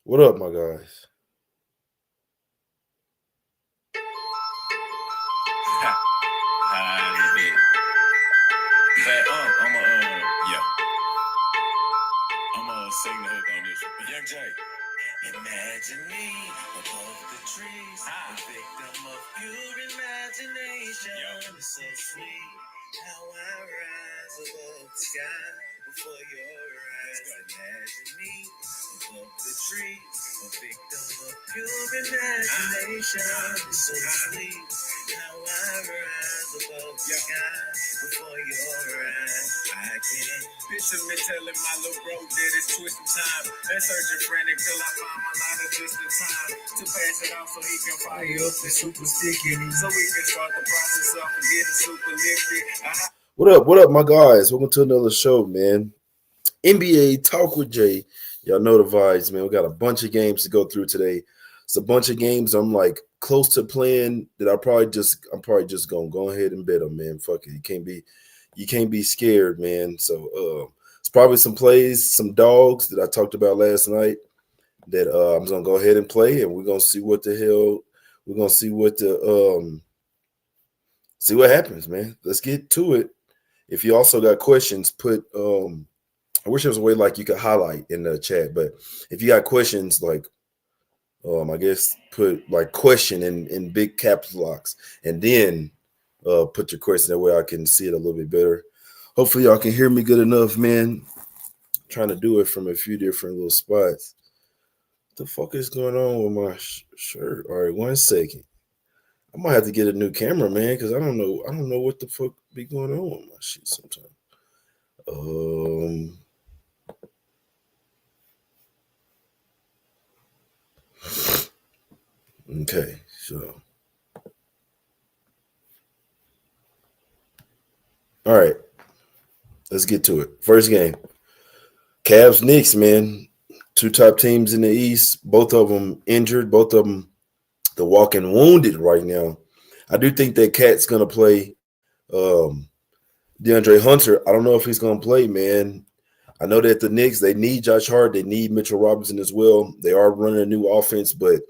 What up, my guys? Sing the hook on this one. Young Jay. Imagine me above the trees, a victim of pure imagination. It's so sweet how I rise above the sky before your eyes. Imagine me above the trees, a victim of pure imagination. It's so sweet how I rise above the sky before your eyes. I can picture me telling my little bro that it's twisting time and searching frantic till I find my lighter just in time to pass it off so he can fire up the super sticky so we can start the process of getting super lifted. What up, my guys? Welcome to another show, man. NBA Talk with Jay. Y'all know the vibes, man. We got a bunch of games to go through today. It's a bunch of games I'm like close to playing that I'm probably just gonna go ahead and bet them, man. Fuck it. You can't be scared, man. So it's probably some plays, some dogs that I talked about last night that I'm gonna go ahead and play, and we're gonna see what the hell we're gonna see what happens, man. Let's get to it. If you also got questions, put I wish there was a way like you could highlight in the chat, but if you got questions, like I guess put like question in big caps locks, and then put your question that way I can see it a little bit better. Hopefully y'all can hear me good enough, man. I'm trying to do it from a few different little spots. What the fuck is going on with my shirt? All right, 1 second. I might have to get a new camera, man, because I don't know what the fuck be going on with my shit sometimes. Okay, so all right, let's get to it. First game, Cavs Knicks, man. Two top teams in the East, both of them injured, both of them the walking wounded right now. I do think that Cat's gonna play. DeAndre Hunter, I don't know if he's gonna play, man. I know that the Knicks, they need Josh Hart, they need Mitchell Robinson as well. They are running a new offense, but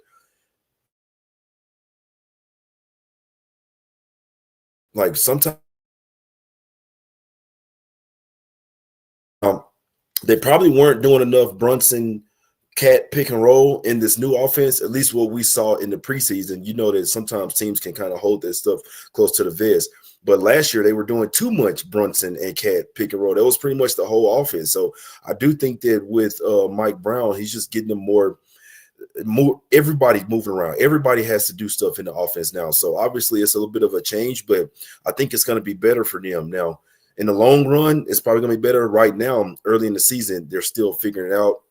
like sometimes they probably weren't doing enough Brunson Cat pick and roll in this new offense, at least what we saw in the preseason. You know that sometimes teams can kind of hold that stuff close to the vest. But last year they were doing too much Brunson and Cat pick and roll. That was pretty much the whole offense. So I do think that with Mike Brown, he's just getting them more. Everybody's moving around. Everybody has to do stuff in the offense now. So obviously it's a little bit of a change, but I think it's going to be better for them now. In the long run, it's probably going to be better. Right now, early in the season, they're still figuring it out.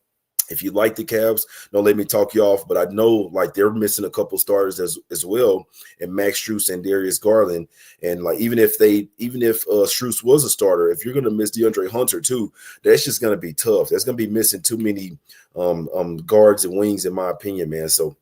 If you like the Cavs, don't let me talk you off, but I know like they're missing a couple starters as well, and Max Strus and Darius Garland. And like even if Strus was a starter, if you're gonna miss DeAndre Hunter too, that's just gonna be tough. That's gonna be missing too many guards and wings, in my opinion, man. So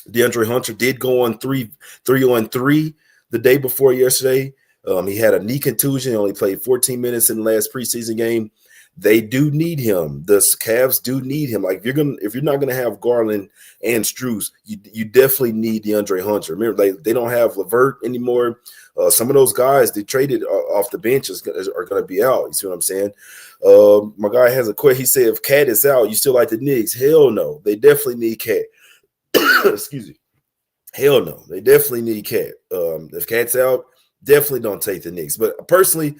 DeAndre Hunter did go on 3-on-3 the day before yesterday. He had a knee contusion, only played 14 minutes in the last preseason game. They do need him. The Cavs do need him. Like if you're not gonna have Garland and Strus, you definitely need DeAndre Hunter. Remember, they don't have LeVert anymore. Some of those guys they traded off the bench are gonna be out. You see what I'm saying? My guy has a question. He said, if Cat is out, you still like the Knicks? Hell no. They definitely need Cat. Excuse me. Hell no. They definitely need Cat. If Cat's out, definitely don't take the Knicks. But personally,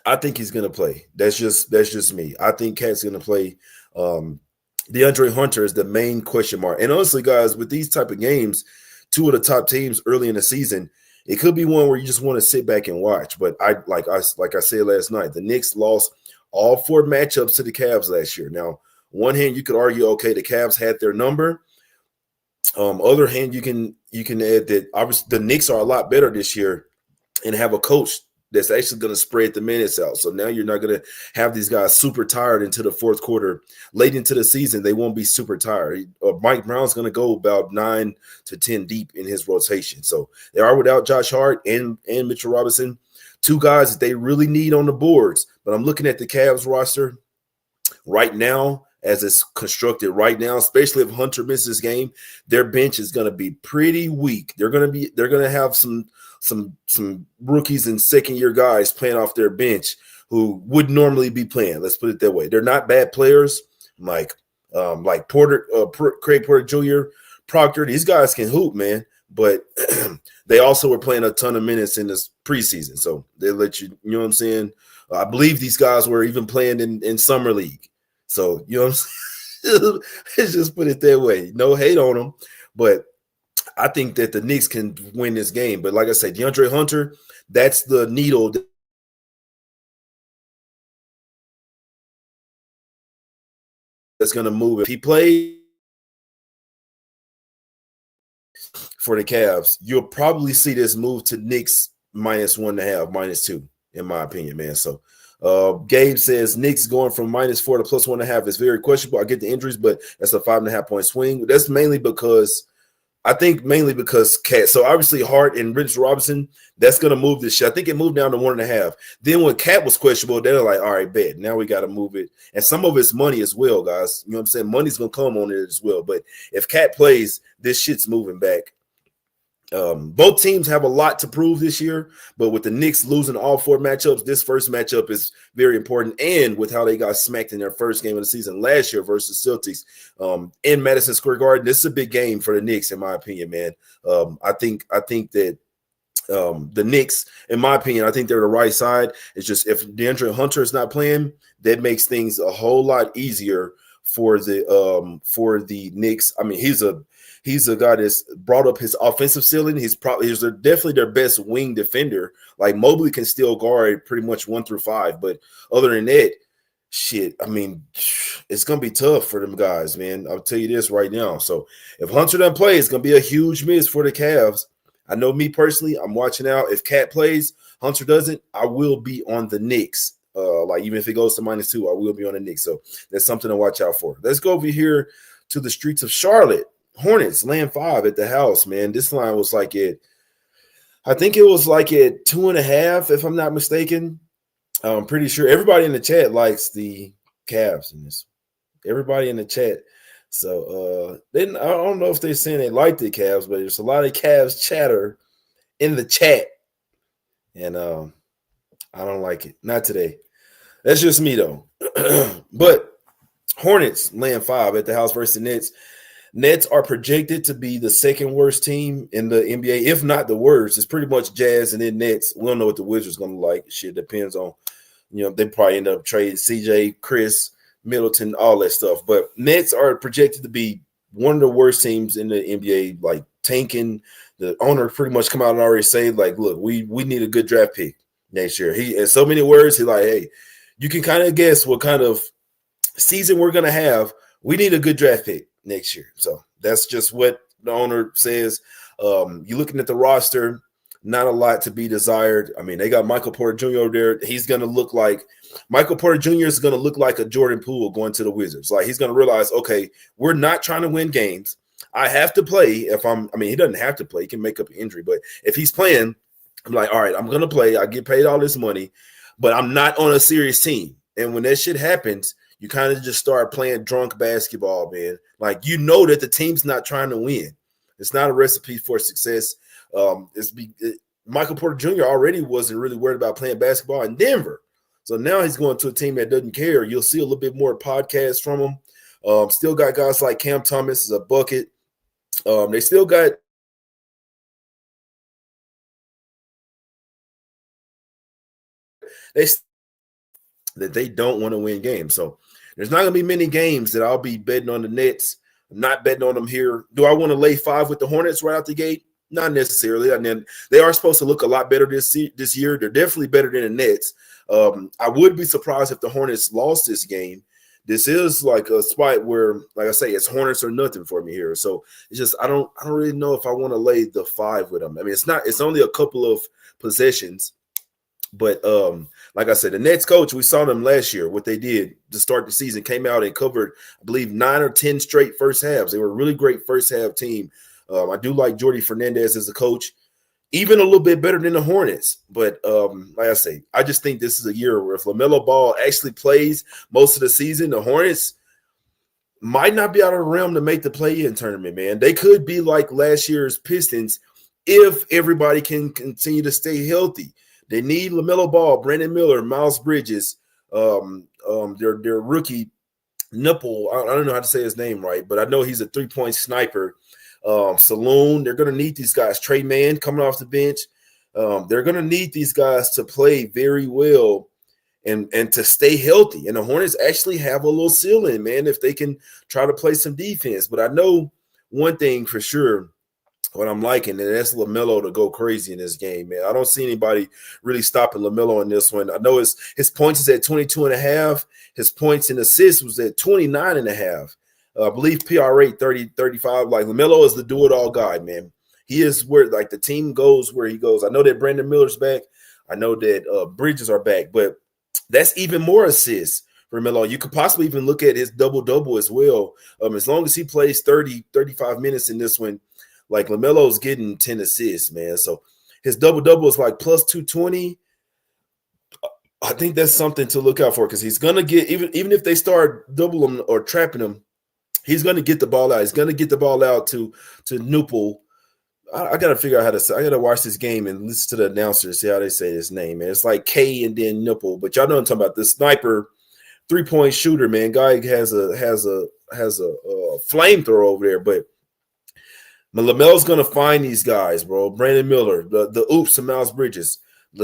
I think he's going to play. That's just me. I think Cat's going to play. DeAndre Hunter is the main question mark. And honestly, guys, with these type of games, two of the top teams early in the season, it could be one where you just want to sit back and watch. But like I said last night, the Knicks lost all 4 matchups to the Cavs last year. Now, one hand, you could argue, okay, the Cavs had their number. Other hand, you can add that obviously the Knicks are a lot better this year and have a coach that's actually going to spread the minutes out. So now you're not going to have these guys super tired into the fourth quarter. Late into the season, they won't be super tired. Mike Brown's going to go about 9 to 10 deep in his rotation. So they are without Josh Hart and Mitchell Robinson, 2 guys that they really need on the boards. But I'm looking at the Cavs roster right now, as it's constructed right now, especially if Hunter misses this game, their bench is going to be pretty weak. They're going to have some rookies and second-year guys playing off their bench who would normally be playing. Let's put it that way. They're not bad players like Porter, Craig Porter Jr., Proctor. These guys can hoop, man. But they also were playing a ton of minutes in this preseason. So they let you know what I'm saying? I believe these guys were even playing in summer league. So, you know what I'm saying? Let's just put it that way. No hate on them. But I think that the Knicks can win this game. But like I said, DeAndre Hunter, that's the needle that's going to move. If he plays for the Cavs, you'll probably see this move to Knicks -1.5, -2, in my opinion, man. So Gabe says Knicks going from -4 to +1.5 is very questionable. I get the injuries, but that's a 5.5 point swing. That's mainly because Cat. So obviously Hart and Rich Robinson, that's going to move this shit. I think it moved down to 1.5. Then when Cat was questionable, they're like, all right, bet. Now we got to move it. And some of it's money as well, guys. You know what I'm saying? Money's going to come on it as well. But if Cat plays, this shit's moving back. Both teams have a lot to prove this year, but with the Knicks losing all 4 matchups, this first matchup is very important. And with how they got smacked in their first game of the season last year versus Celtics in Madison Square Garden, this is a big game for the Knicks, in my opinion, man. I think that the Knicks, in my opinion, I think they're the right side. It's just if DeAndre Hunter is not playing, that makes things a whole lot easier for the Knicks. I mean, he's a guy that's brought up his offensive ceiling. He's definitely their best wing defender. Like Mobley can still guard pretty much 1 through 5, but other than that, shit, I mean, it's gonna be tough for them guys, man. I'll tell you this right now. So if Hunter doesn't play, it's gonna be a huge miss for the Cavs. I know me personally, I'm watching out. If Cat plays, Hunter doesn't, I will be on the Knicks. Like even if it goes to -2, I will be on the Knicks. So that's something to watch out for. Let's go over here to the streets of Charlotte. Hornets laying 5 at the house, man. This line was like I think it was like at 2.5, if I'm not mistaken. I'm pretty sure everybody in the chat likes the Cavs in this. Everybody in the chat. So I don't know if they're saying they like the Cavs, but there's a lot of Cavs chatter in the chat. And I don't like it. Not today. That's just me though. But Hornets laying 5 at the house versus the Nets. Nets are projected to be the second worst team in the NBA, if not the worst. It's pretty much Jazz and then Nets. We don't know what the Wizards going to like. Shit depends on, they probably end up trading CJ, Chris, Middleton, all that stuff. But Nets are projected to be one of the worst teams in the NBA, like tanking. The owner pretty much come out and already say, like, look, we need a good draft pick next year. He, in so many words, he's like, hey, you can kind of guess what kind of season we're going to have. We need a good draft pick next year. So that's just what the owner says. You're looking at the roster, not a lot to be desired. I mean, they got Michael Porter Jr. over there. He's going to look like Michael Porter Jr. is going to look like a Jordan Poole going to the Wizards. Like he's going to realize, okay, we're not trying to win games. I have to play he doesn't have to play. He can make up an injury. But if he's playing, I'm like, all right, I'm going to play. I get paid all this money, but I'm not on a serious team. And when that shit happens, you kind of just start playing drunk basketball, man. Like, that the team's not trying to win. It's not a recipe for success. Michael Porter Jr. already wasn't really worried about playing basketball in Denver. So now he's going to a team that doesn't care. You'll see a little bit more podcasts from him. Still got guys like Cam Thomas is a bucket. They still got that they don't want to win games. So there's not going to be many games that I'll be betting on the Nets. I'm not betting on them here. Do I want to lay 5 with the Hornets right out the gate? Not necessarily. And then they are supposed to look a lot better this year. They're definitely better than the Nets. I would be surprised if the Hornets lost this game. This is like a spot where, like I say, it's Hornets or nothing for me here. So it's just I don't really know if I want to lay the 5 with them. I mean, it's only a couple of possessions. But like I said, the Nets coach, we saw them last year, what they did to start the season, came out and covered, I believe, 9 or 10 straight first halves. They were a really great first half team. I do like Jordy Fernandez as a coach, even a little bit better than the Hornets. But like I say, I just think this is a year where if LaMelo Ball actually plays most of the season, the Hornets, might not be out of the realm to make the play-in tournament, man. They could be like last year's Pistons if everybody can continue to stay healthy. They need LaMelo Ball, Brandon Miller, Miles Bridges, their rookie Nipple. I don't know how to say his name right, but I know he's a three-point sniper. Saloon, they're going to need these guys. Trey Mann coming off the bench. They're going to need these guys to play very well and to stay healthy. And the Hornets actually have a little ceiling, man, if they can try to play some defense. But I know one thing for sure, what I'm liking, and that's LaMelo to go crazy in this game, man. I don't see anybody really stopping LaMelo in this one. I know his points is at 22.5. His points and assists was at 29.5. I believe PRA 30, 35. Like, LaMelo is the do-it-all guy, man. He is where, like, the team goes where he goes. I know that Brandon Miller's back. I know that Bridges are back, but that's even more assists for Melo. You could possibly even look at his double-double as well. As long as he plays 30, 35 minutes in this one, like, LaMelo's getting 10 assists, man. So his double-double is like plus 220. I think that's something to look out for because he's going to get, even if they start doubling him or trapping him, he's going to get the ball out. He's going to get the ball out to Nupel. I got to figure out how to say. I got to watch this game and listen to the announcers, see how they say his name, man. It's like K and then Nipple, but y'all know what I'm talking about. The sniper, 3-point shooter, man. Guy has a flamethrower over there, but LaMelo's going to find these guys, bro. Brandon Miller, the oops and Miles Bridges.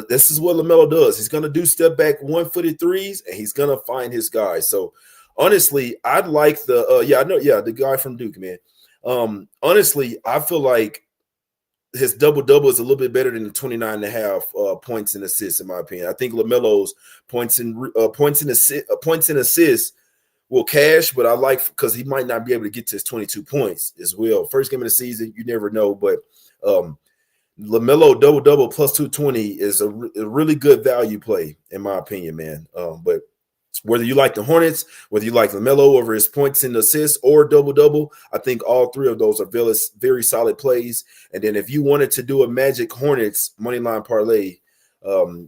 This is what LaMelo does. He's going to do step back one-footed threes, and he's going to find his guys. So, honestly, I'd like the guy from Duke, man. Honestly, I feel like his double-double is a little bit better than the 29.5 points and assists, in my opinion. I think LaMelo's points and assists will cash, but I like because he might not be able to get to his 22 points as well. First game of the season, you never know, but LaMelo double-double plus 220 is a really good value play, in my opinion, man. But whether you like the Hornets, whether you like LaMelo over his points and assists or double-double, I think all three of those are very, very solid plays. And then if you wanted to do a Magic Hornets moneyline parlay,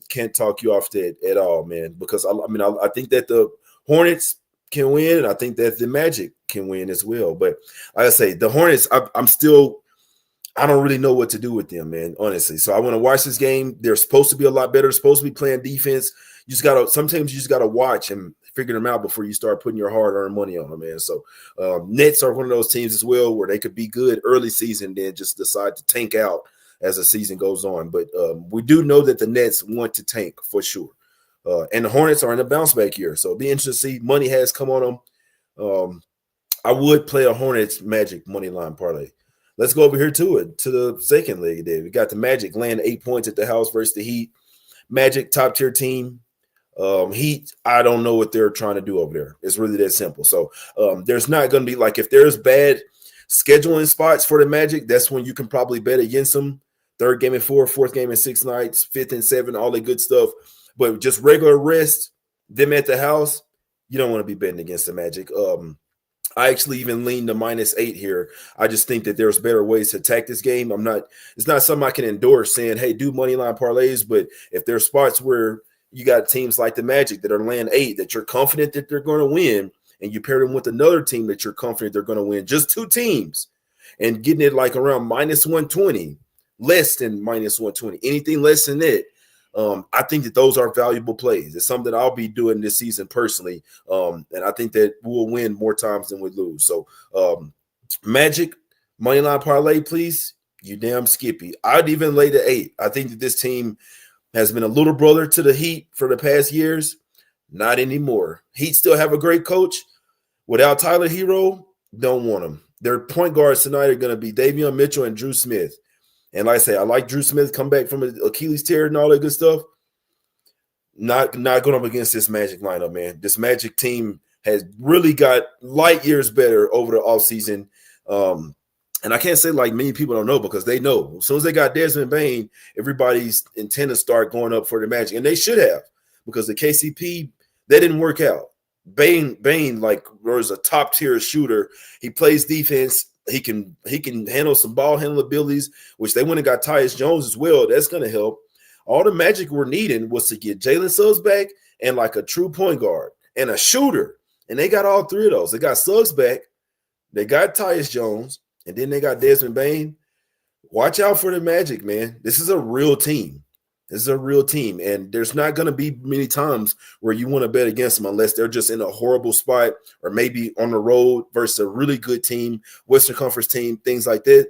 can't talk you off that at all, man, because I think that the Hornets can win, and I think that the Magic can win as well. But like I say, the Hornets, I don't really know what to do with them, man, honestly. So I want to watch this game. They're supposed to be a lot better, supposed to be playing defense. Sometimes you just gotta watch and figure them out before you start putting your hard-earned money on them, man. So Nets are one of those teams as well where they could be good early season, then just decide to tank out as the season goes on. But we do know that the Nets want to tank for sure. And the Hornets are in a bounce back year. So it'll be interesting to see. Money has come on them. I would play a Hornets Magic money line parlay. Let's go over here to the second leg there. We got the Magic laying 8 points at the house versus the Heat. Magic, top tier team. Heat, I don't know what they're trying to do over there. It's really that simple. So there's not going to be like if there's bad scheduling spots for the Magic, that's when you can probably bet against them. Third game and 4, fourth game and 6 nights, fifth and 7, all that good stuff. But just regular rest, them at the house, you don't want to be betting against the Magic. I actually even lean to -8 here. I just think that there's better ways to attack this game. It's not something I can endorse saying, hey, do money line parlays. But if there's spots where you got teams like the Magic that are laying 8 that you're confident that they're going to win, and you pair them with another team that you're confident they're going to win, just two teams, and getting it like around -120, less than -120, anything less than that, I think that those are valuable plays. It's something that I'll be doing this season personally, and I think that we'll win more times than we lose. So Magic, moneyline parlay, please. You damn Skippy. I'd even lay the 8. I think that this team has been a little brother to the Heat for the past years. Not anymore. Heat still have a great coach. Without Tyler Hero, don't want him. Their point guards tonight are going to be Davion Mitchell and Drew Smith. And like I say, I like Drew Smith come back from an Achilles tear and all that good stuff. Not going up against this Magic lineup, man. This Magic team has really got light years better over the offseason. And I can't say like many people don't know because they know. As soon as they got Desmond Bane, everybody's antennas start going up for the Magic. And they should have because the KCP, that didn't work out. Bane like was a top-tier shooter. He plays defense. He can handle some ball handling abilities, which they went and got Tyus Jones as well. That's going to help. All the Magic were needing was to get Jalen Suggs back and like a true point guard and a shooter. And they got all three of those. They got Suggs back. They got Tyus Jones. And then they got Desmond Bane. Watch out for the Magic, man. This is a real team. This is a real team. And there's not going to be many times where you want to bet against them unless they're just in a horrible spot or maybe on the road versus a really good team, Western Conference team, things like that.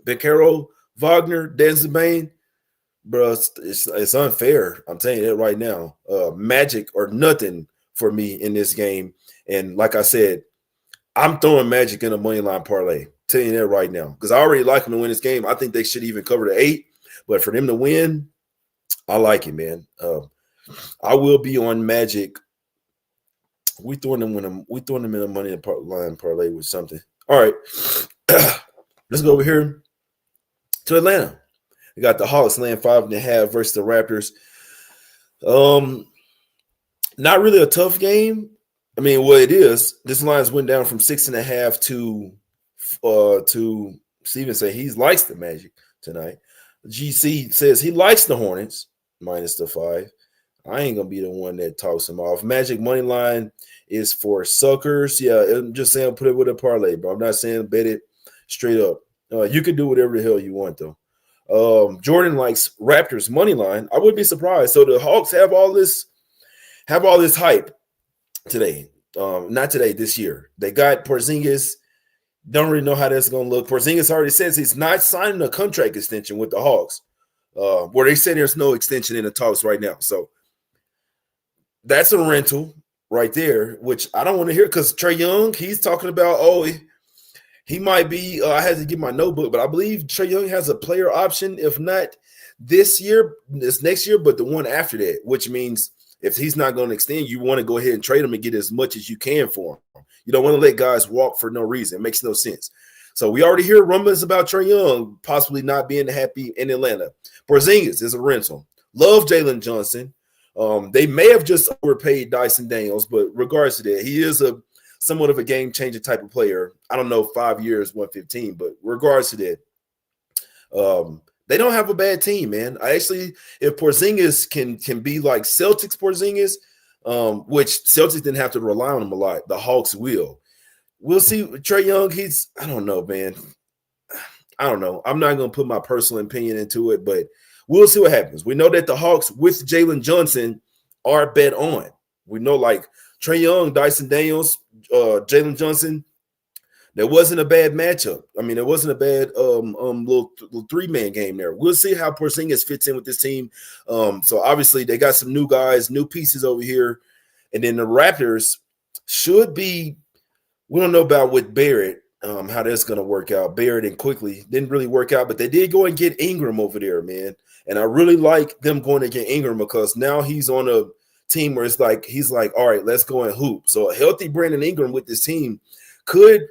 Beccaro, Wagner, Desmond Bane, bro, it's unfair. I'm telling you that right now. Magic or nothing for me in this game. And like I said, I'm throwing Magic in a money line parlay. Telling you that right now. Because I already like them to win this game. I think they should even cover the 8. But for them to win, I like it, man. I will be on Magic. We throwing them in a money line parlay with something. All right. Let's go over here to Atlanta. We got the Hawks laying 5.5 versus the Raptors. Not really a tough game. I mean, well, it is. This line's went down from 6.5 to Steven say he likes the Magic tonight. GC says he likes the Hornets minus the 5. I ain't gonna be the one that talks him off. Magic money line is for suckers. Yeah, I'm just saying put it with a parlay, bro. I'm not saying bet it straight up. You can do whatever the hell you want though. Jordan likes Raptors money line. I wouldn't be surprised. So the Hawks have all this hype today. Not today, this year. They got Porzingis. Don't really know how that's going to look. Porzingis already says he's not signing a contract extension with the Hawks, where they say there's no extension in the talks right now. So that's a rental right there, which I don't want to hear because Trae Young, he's talking about, he might be, I had to get my notebook, but I believe Trae Young has a player option, if not this next year, but the one after that, which means if he's not going to extend, you want to go ahead and trade him and get as much as you can for him. You don't want to let guys walk for no reason. It makes no sense. So we already hear rumblings about Trae Young possibly not being happy in Atlanta. Porzingis is a rental. Love Jalen Johnson. They may have just overpaid Dyson Daniels, but regards to that, he is somewhat of a game-changing type of player. I don't know, 5 years, 115, but regards to that, they don't have a bad team, man. If Porzingis can be like Celtics Porzingis, which Celtics didn't have to rely on him a lot, the Hawks will. We'll see. Trae Young, I don't know, man. I don't know. I'm not going to put my personal opinion into it, but we'll see what happens. We know that the Hawks with Jalen Johnson are bet on. We know like Trae Young, Dyson Daniels, Jalen Johnson, there wasn't a bad matchup. I mean, it wasn't a bad little three-man game there. We'll see how Porzingis fits in with this team. So obviously they got some new guys, new pieces over here. And then the Raptors should be, we don't know about with Barrett, how that's going to work out. Barrett and Quickly didn't really work out, but they did go and get Ingram over there, man. And I really like them going to get Ingram because now he's on a team where he's like, all right, let's go and hoop. So a healthy Brandon Ingram with this team could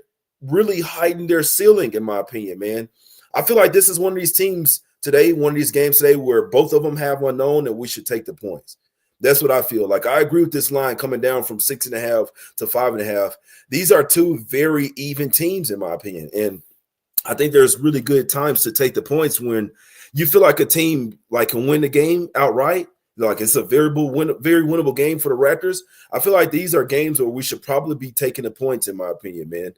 really heighten their ceiling, in my opinion, man. I feel like this is one of these teams today, one of these games today where both of them have unknown and we should take the points. That's what I feel. Like I agree with this line coming down from 6.5 to 5.5. These are two very even teams, in my opinion. And I think there's really good times to take the points when you feel like a team like can win the game outright. Like it's a very winnable game for the Raptors. I feel like these are games where we should probably be taking the points, in my opinion, man.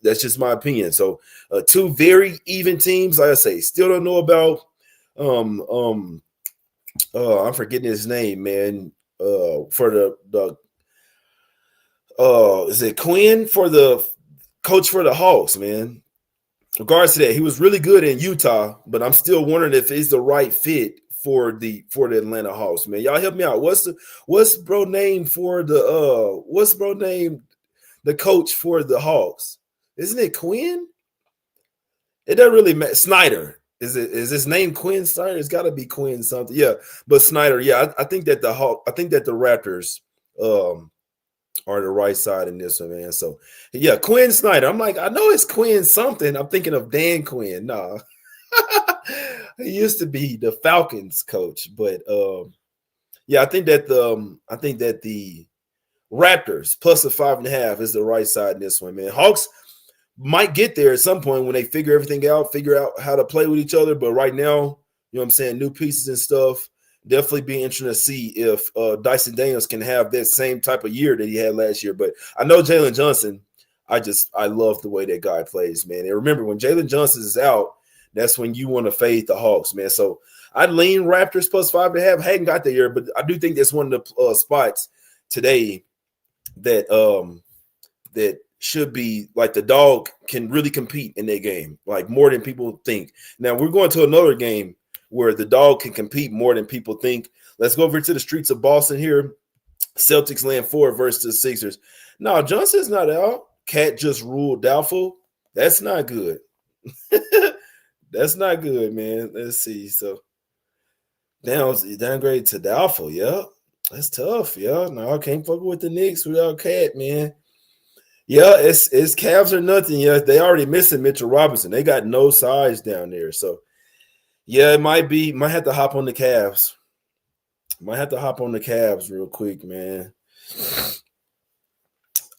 That's just my opinion. So two very even teams, like I say, still don't know about I'm forgetting his name, man. For the is it Quinn for the coach for the Hawks, man? Regards to that, he was really good in Utah, but I'm still wondering if he's the right fit for the Atlanta Hawks, man. Y'all help me out. What's bro name the coach for the Hawks? Isn't it Quinn? It doesn't really matter. Snyder. Is his name Quinn Snyder? It's got to be Quinn something. Yeah, but Snyder. Yeah, I think that the Raptors are the right side in this one, man. So yeah, Quinn Snyder. I'm like, I know it's Quinn something. I'm thinking of Dan Quinn. Nah, he used to be the Falcons coach, but yeah, I think that the Raptors plus a 5.5 is the right side in this one, man. Hawks might get there at some point when they figure out how to play with each other. But right now, you know what I'm saying, new pieces and stuff. Definitely be interesting to see if Dyson Daniels can have that same type of year that he had last year. But I know Jalen Johnson, I love the way that guy plays, man. And remember, when Jalen Johnson is out, that's when you want to fade the Hawks, man. So I'd lean Raptors plus 5.5. Hadn't got there yet, but I do think that's one of the spots today that that should be like the dog can really compete in that game, like more than people think. Now we're going to another game where the dog can compete more than people think. Let's go over to the streets of Boston here. Celtics land 4 versus the Sixers. No, Johnson's not out. Cat just ruled doubtful. That's not good. That's not good, man. Let's see. So downgrade to doubtful. Yeah, that's tough. Yeah, no, I can't fuck with the Knicks without Cat, man. Yeah, it's Cavs or nothing. Yeah, they already missing Mitchell Robinson. They got no size down there. So yeah, it might have to hop on the Cavs. Might have to hop on the Cavs real quick, man.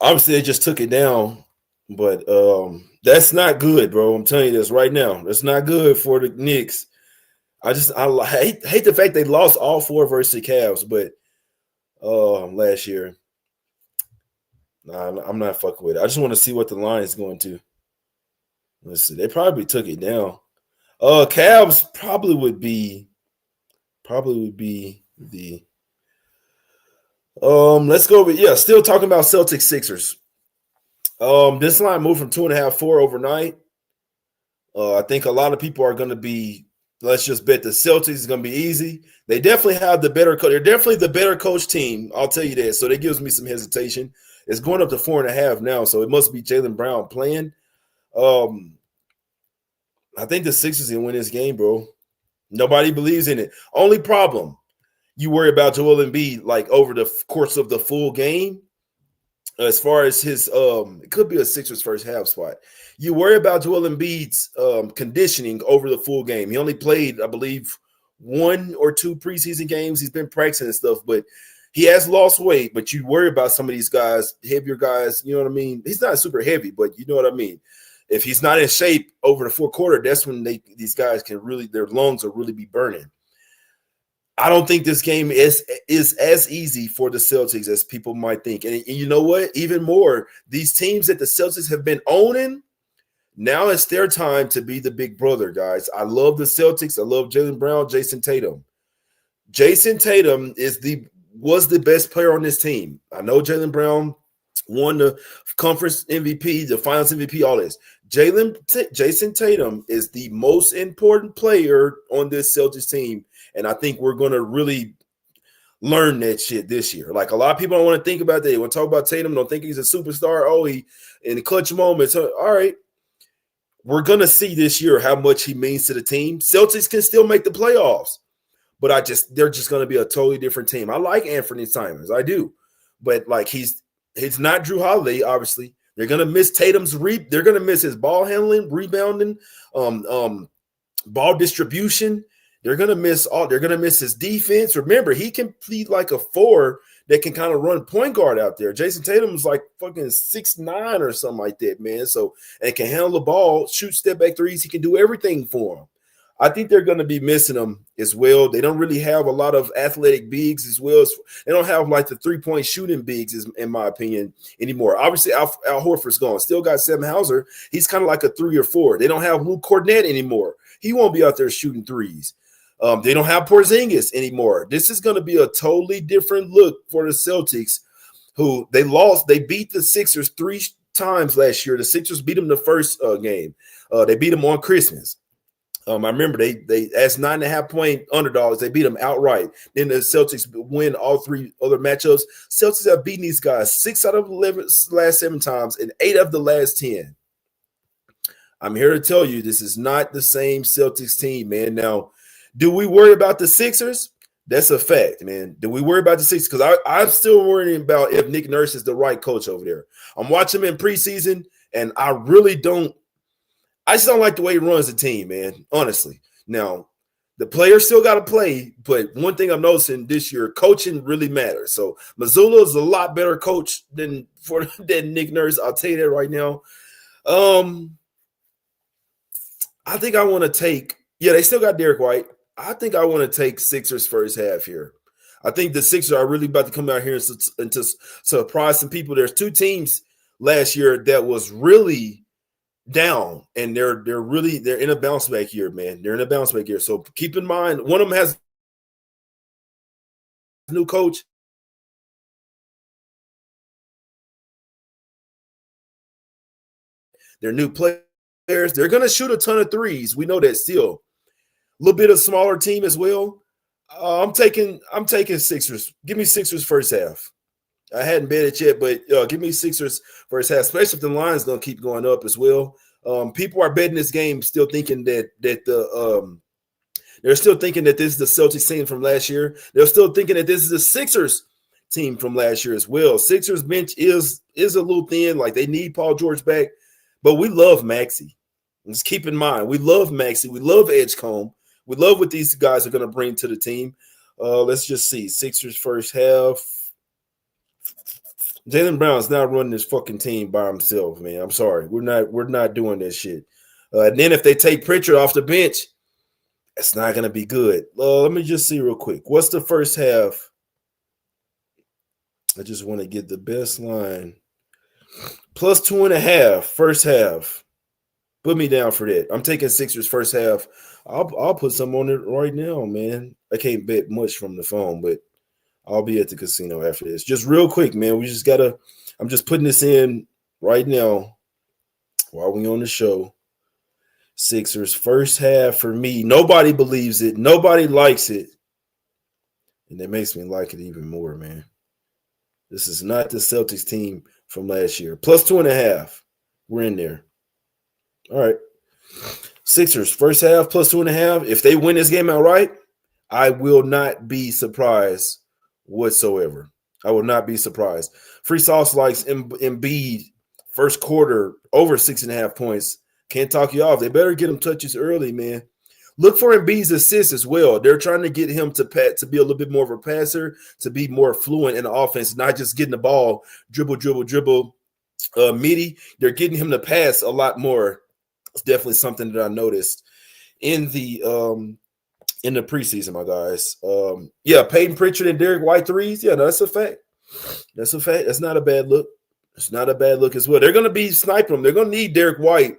Obviously, they just took it down, but that's not good, bro. I'm telling you this right now. That's not good for the Knicks. I hate the fact they lost all 4 versus the Cavs, but last year. Nah, I'm not fucking with it. I just want to see what the line is going to. Let's see. They probably took it down. Cavs probably would be the let's go with still talking about Celtics Sixers. This line moved from 2.5 4 overnight. I think a lot of people are going to be, let's just bet the Celtics is going to be easy. They definitely have the better coach. They're definitely the better coach team. I'll tell you that. So that gives me some hesitation. It's going up to 4.5 now, so it must be Jaylen Brown playing. I think the Sixers can win this game, bro. Nobody believes in it. Only problem, you worry about Joel Embiid like over the course of the full game. As far as his, it could be a Sixers first half spot. You worry about Joel Embiid's conditioning over the full game. He only played, I believe, 1 or 2 preseason games. He's been practicing and stuff, but he has lost weight. But you worry about some of these guys, heavier guys. You know what I mean? He's not super heavy, but you know what I mean. If he's not in shape over the fourth quarter, that's when these guys can really, their lungs will really be burning. I don't think this game is as easy for the Celtics as people might think. And you know what? Even more, these teams that the Celtics have been owning, now it's their time to be the big brother, guys. I love the Celtics. I love Jaylen Brown, Jason Tatum. Jason Tatum was the best player on this team. I know Jaylen Brown won the conference MVP, the finals MVP, all this. Jason Tatum is the most important player on this Celtics team. And I think we're going to really learn that shit this year. Like a lot of people don't want to think about that. They want to talk about Tatum, don't think he's a superstar. Oh, he in the clutch moments. All right. We're going to see this year how much he means to the team. Celtics can still make the playoffs, but they're just going to be a totally different team. I like Anthony Simons. I do. But like he's not Drew Holiday, obviously. They're going to miss Tatum's they're going to miss his ball handling, rebounding, ball distribution. They're gonna miss his defense. Remember, he can play like a 4 that can kind of run point guard out there. Jason Tatum's like fucking 6'9" or something like that, man. So and can handle the ball, shoot step back threes. He can do everything for him. I think they're going to be missing him as well. They don't really have a lot of athletic bigs as well. They don't have like the 3-point shooting bigs, in my opinion, anymore. Obviously, Al Horford's gone. Still got Sam Hauser. He's kind of like a 3 or 4. They don't have Luke Cornett anymore. He won't be out there shooting threes. They don't have Porzingis anymore. This is going to be a totally different look for the Celtics, who they beat the Sixers 3 times last year. The Sixers beat them the first game. They beat them on Christmas. I remember they as 9.5-point underdogs, they beat them outright. Then the Celtics win all 3 other matchups. Celtics have beaten these guys 6 out of 11 last 7 times and 8 of the last 10. I'm here to tell you this is not the same Celtics team, man. Now, do we worry about the Sixers? That's a fact, man. Do we worry about the Sixers? Because I'm still worrying about if Nick Nurse is the right coach over there. I'm watching him in preseason, and I really don't. I just don't like the way he runs the team, man, honestly. Now, the players still got to play, but one thing I'm noticing this year, coaching really matters. So Mazzulla is a lot better coach than Nick Nurse. I'll tell you that right now. I think I want to take – yeah, they still got Derek White. I think I want to take Sixers first half here. I think the Sixers are really about to come out here and to surprise some people. There's two teams last year that was really down, and they're in a bounce back year, man. They're in a bounce back year. So keep in mind, one of them has a new coach. They're new players. They're going to shoot a ton of threes. We know that still. A little bit of smaller team as well. I'm taking Sixers. Give me Sixers first half. I hadn't bet it yet, but give me Sixers first half, especially if the line's going to keep going up as well. People are betting this game still thinking that they're still thinking that this is the Celtics team from last year. They're still thinking that this is the Sixers team from last year as well. Sixers bench is a little thin. Like, they need Paul George back, but we love Maxey. Just keep in mind, we love Maxey. We love Edgecombe. We love what these guys are going to bring to the team. Let's just see. Sixers first half. Jaylen Brown's not running this fucking team by himself, man. I'm sorry. We're not doing that shit. And then if they take Pritchard off the bench, it's not going to be good. Let me just see real quick. What's the first half? I just want to get the best line. Plus 2.5 first half. Put me down for that. I'm taking Sixers first half. I'll put some on it right now, man. I can't bet much from the phone, but I'll be at the casino after this. Just real quick, man. I'm just putting this in right now while we on the show. Sixers first half for me. Nobody believes it. Nobody likes it. And that makes me like it even more, man. This is not the Celtics team from last year. Plus 2.5. We're in there. All right. Sixers first half plus 2.5. If they win this game outright, I will not be surprised whatsoever. I will not be surprised. Free sauce likes Embiid first quarter over 6.5 points. Can't talk you off. They better get him touches early, man. Look for Embiid's assists as well. They're trying to get him to be a little bit more of a passer, to be more fluent in the offense, not just getting the ball, dribble, meaty. They're getting him to pass a lot more. It's definitely something that I noticed in the preseason, my guys. Peyton Pritchard and Derek White threes. Yeah, no, that's a fact. That's a fact. That's not a bad look. It's not a bad look as well. They're going to be sniping them. They're going to need Derek White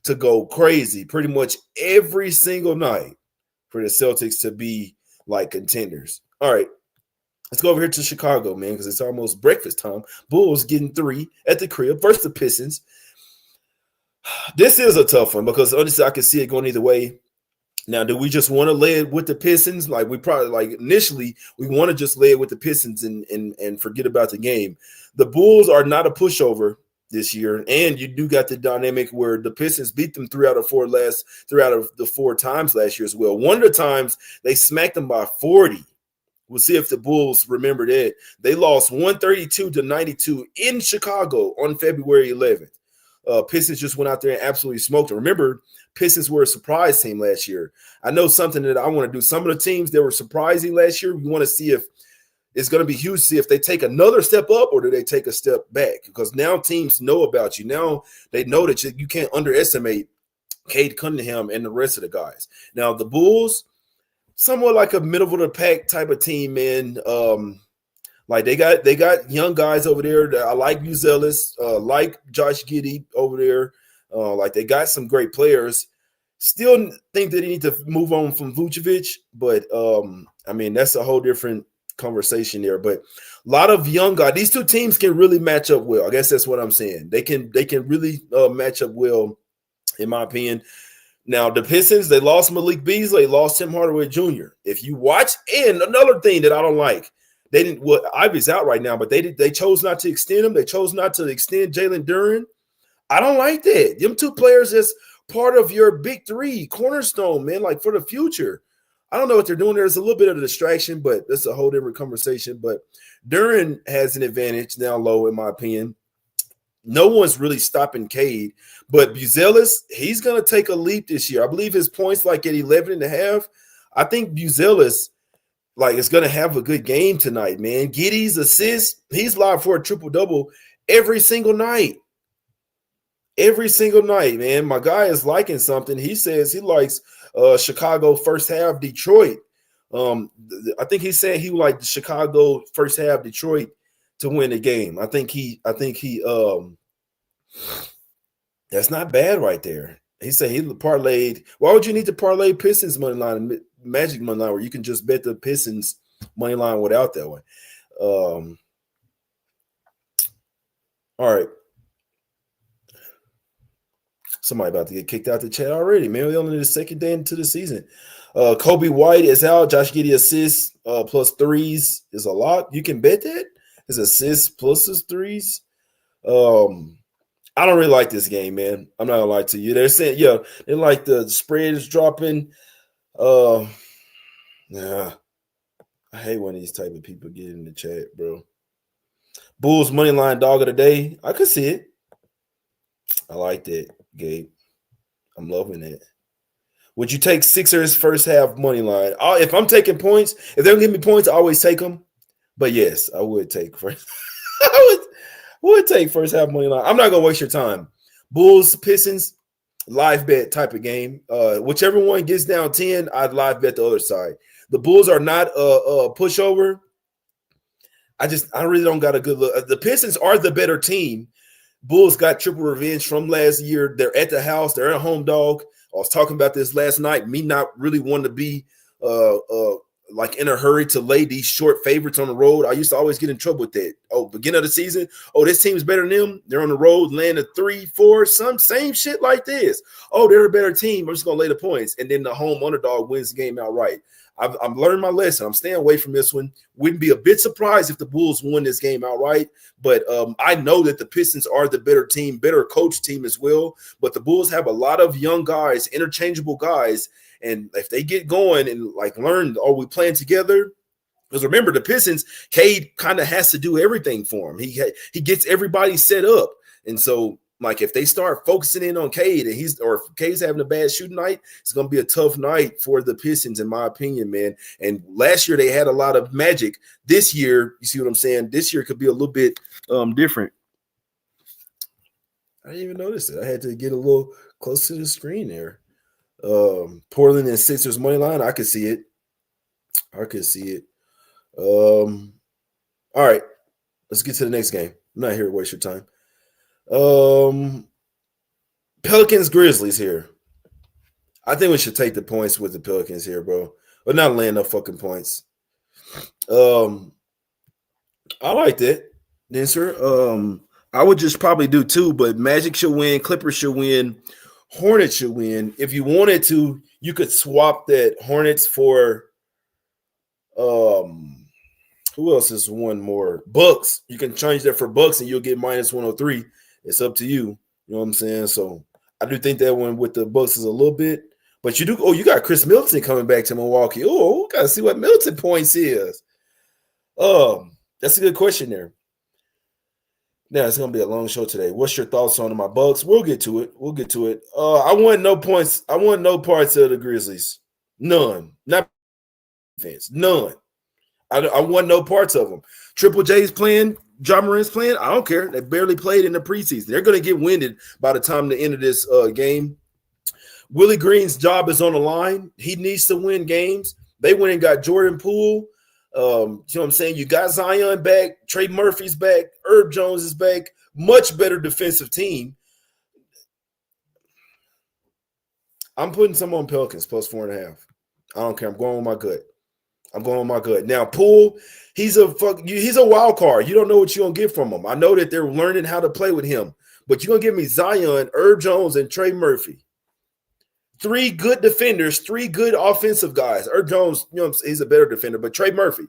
to go crazy pretty much every single night for the Celtics to be like contenders. All right, let's go over here to Chicago, man, because it's almost breakfast time. Bulls getting 3 at the crib versus the Pistons. This is a tough one because honestly, I can see it going either way. Now, do we just want to lay it with the Pistons? Like, we probably, like, initially, we want to just lay it with the Pistons and forget about the game. The Bulls are not a pushover this year, and you do got the dynamic where the Pistons beat them 3 out of the 4 times last year as well. One of the times they smacked them by 40. We'll see if the Bulls remember that. They lost 132-92 in Chicago on February 11th. Pistons just went out there and absolutely smoked them. Remember, Pistons were a surprise team last year. I know something that I want to do. Some of the teams that were surprising last year, we want to see if it's going to be huge to see if they take another step up or do they take a step back, because now teams know about you. Now they know that you can't underestimate Cade Cunningham and the rest of the guys. Now, the Bulls, somewhat like a middle of the pack type of team, man. Like they got young guys over there. I like Buzelis, like Josh Giddey over there. Like they got some great players. Still think that they need to move on from Vucevic, but I mean that's a whole different conversation there. But a lot of young guys. These two teams can really match up well. I guess that's what I'm saying. They can really match up well, in my opinion. Now, the Pistons, they lost Malik Beasley, lost Tim Hardaway Jr. If you watch, and another thing that I don't like, they didn't. Well, Ivy's out right now, but they chose not to extend him. They chose not to extend Jalen Duren. I don't like that. Them two players is part of your big three cornerstone, man. Like for the future. I don't know what they're doing. There's a little bit of a distraction, but that's a whole different conversation. But Duren has an advantage now, low in my opinion. No one's really stopping Cade, but Buzelis, he's going to take a leap this year. I believe his points like at 11.5. I think Buzelis, like, is going to have a good game tonight, man. Giddey's assist, he's live for a triple-double every single night. Every single night, man. My guy is liking something. He says he likes Chicago first half, Detroit. I think he said he would like the Chicago first half, Detroit to win the game. I think he that's not bad right there. He said he parlayed. Why would you need to parlay Pistons money line and Magic money line where you can just bet the Pistons money line without that one? All right. Somebody about to get kicked out the chat already, man. We're only the second day into the season. Kobe White is out. Josh Giddey assists plus threes is a lot. You can bet that. His assists plus his threes. I don't really like this game, man. I'm not gonna lie to you. They're saying, yeah, they like the spread is dropping. Yeah. I hate when these type of people get in the chat, bro. Bulls money line dog of the day. I could see it. I like that, Gabe. I'm loving it. Would you take Sixers first half money line? If I'm taking points, if they don't give me points, I always take them. But yes, I would take first. I would take first half money line. I'm not gonna waste your time. Bulls, Pistons, live bet type of game. Whichever one gets down 10, I'd live bet the other side. The Bulls are not a pushover. I really don't got a good look. The Pistons are the better team. Bulls got triple revenge from last year. They're at the house. They're a home dog. I was talking about this last night. Me not really wanting to be like in a hurry to lay these short favorites on the road. I used to always get in trouble with that. Beginning of the season. This team's better than them. They're on the road, land a 3-4, some same shit like this. They're a better team. I'm just gonna lay the points, and then the home underdog wins the game outright. I've learned my lesson. I'm staying away from this one. Wouldn't be a bit surprised if the Bulls won this game outright. But I know that the Pistons are the better team, better coach team as well. But the Bulls have a lot of young guys, interchangeable guys. And if they get going and like learn, are we playing together? Because remember, the Pistons, Cade kind of has to do everything for him. He gets everybody set up. And so, like, if they start focusing in on Cade and if Cade's having a bad shooting night, it's going to be a tough night for the Pistons, in my opinion, man. And last year they had a lot of magic. This year, you see what I'm saying? This year could be a little bit different. I didn't even notice it. I had to get a little close to the screen there. Portland and Sixers money line. I could see it. All right. Let's get to the next game. I'm not here to waste your time. Pelicans Grizzlies here. I think we should take the points with the Pelicans here, bro. But not laying no fucking points. I like that, Dancer. I would just probably do 2, but Magic should win, Clippers should win, Hornets should win. If you wanted to, you could swap that Hornets for who else is one more? Bucks. You can change that for Bucks and you'll get minus 103. It's up to you. You know what I'm saying? So I do think that one with the Bucks is a little bit, but you do. You got Chris Middleton coming back to Milwaukee. Gotta see what Middleton points is. That's a good question there. Now it's gonna be a long show today. What's your thoughts on my Bucks? We'll get to it. I want no points. I want no parts of the Grizzlies. None. Not defense. None. I want no parts of them. Triple J's playing. Ja Morant's playing. I don't care. They barely played in the preseason. They're going to get winded by the time the end of this game. Willie Green's job is on the line. He needs to win games. They went and got Jordan Poole. You know what I'm saying? You got Zion back. Trey Murphy's back. Herb Jones is back. Much better defensive team. I'm putting some on Pelicans plus 4.5. I don't care. I'm going with my gut. Now, Poole, he's a wild card. You don't know what you're going to get from him. I know that they're learning how to play with him. But you're going to give me Zion, Herb Jones, and Trey Murphy. 3 good defenders, 3 good offensive guys. Herb Jones, he's a better defender. But Trey Murphy,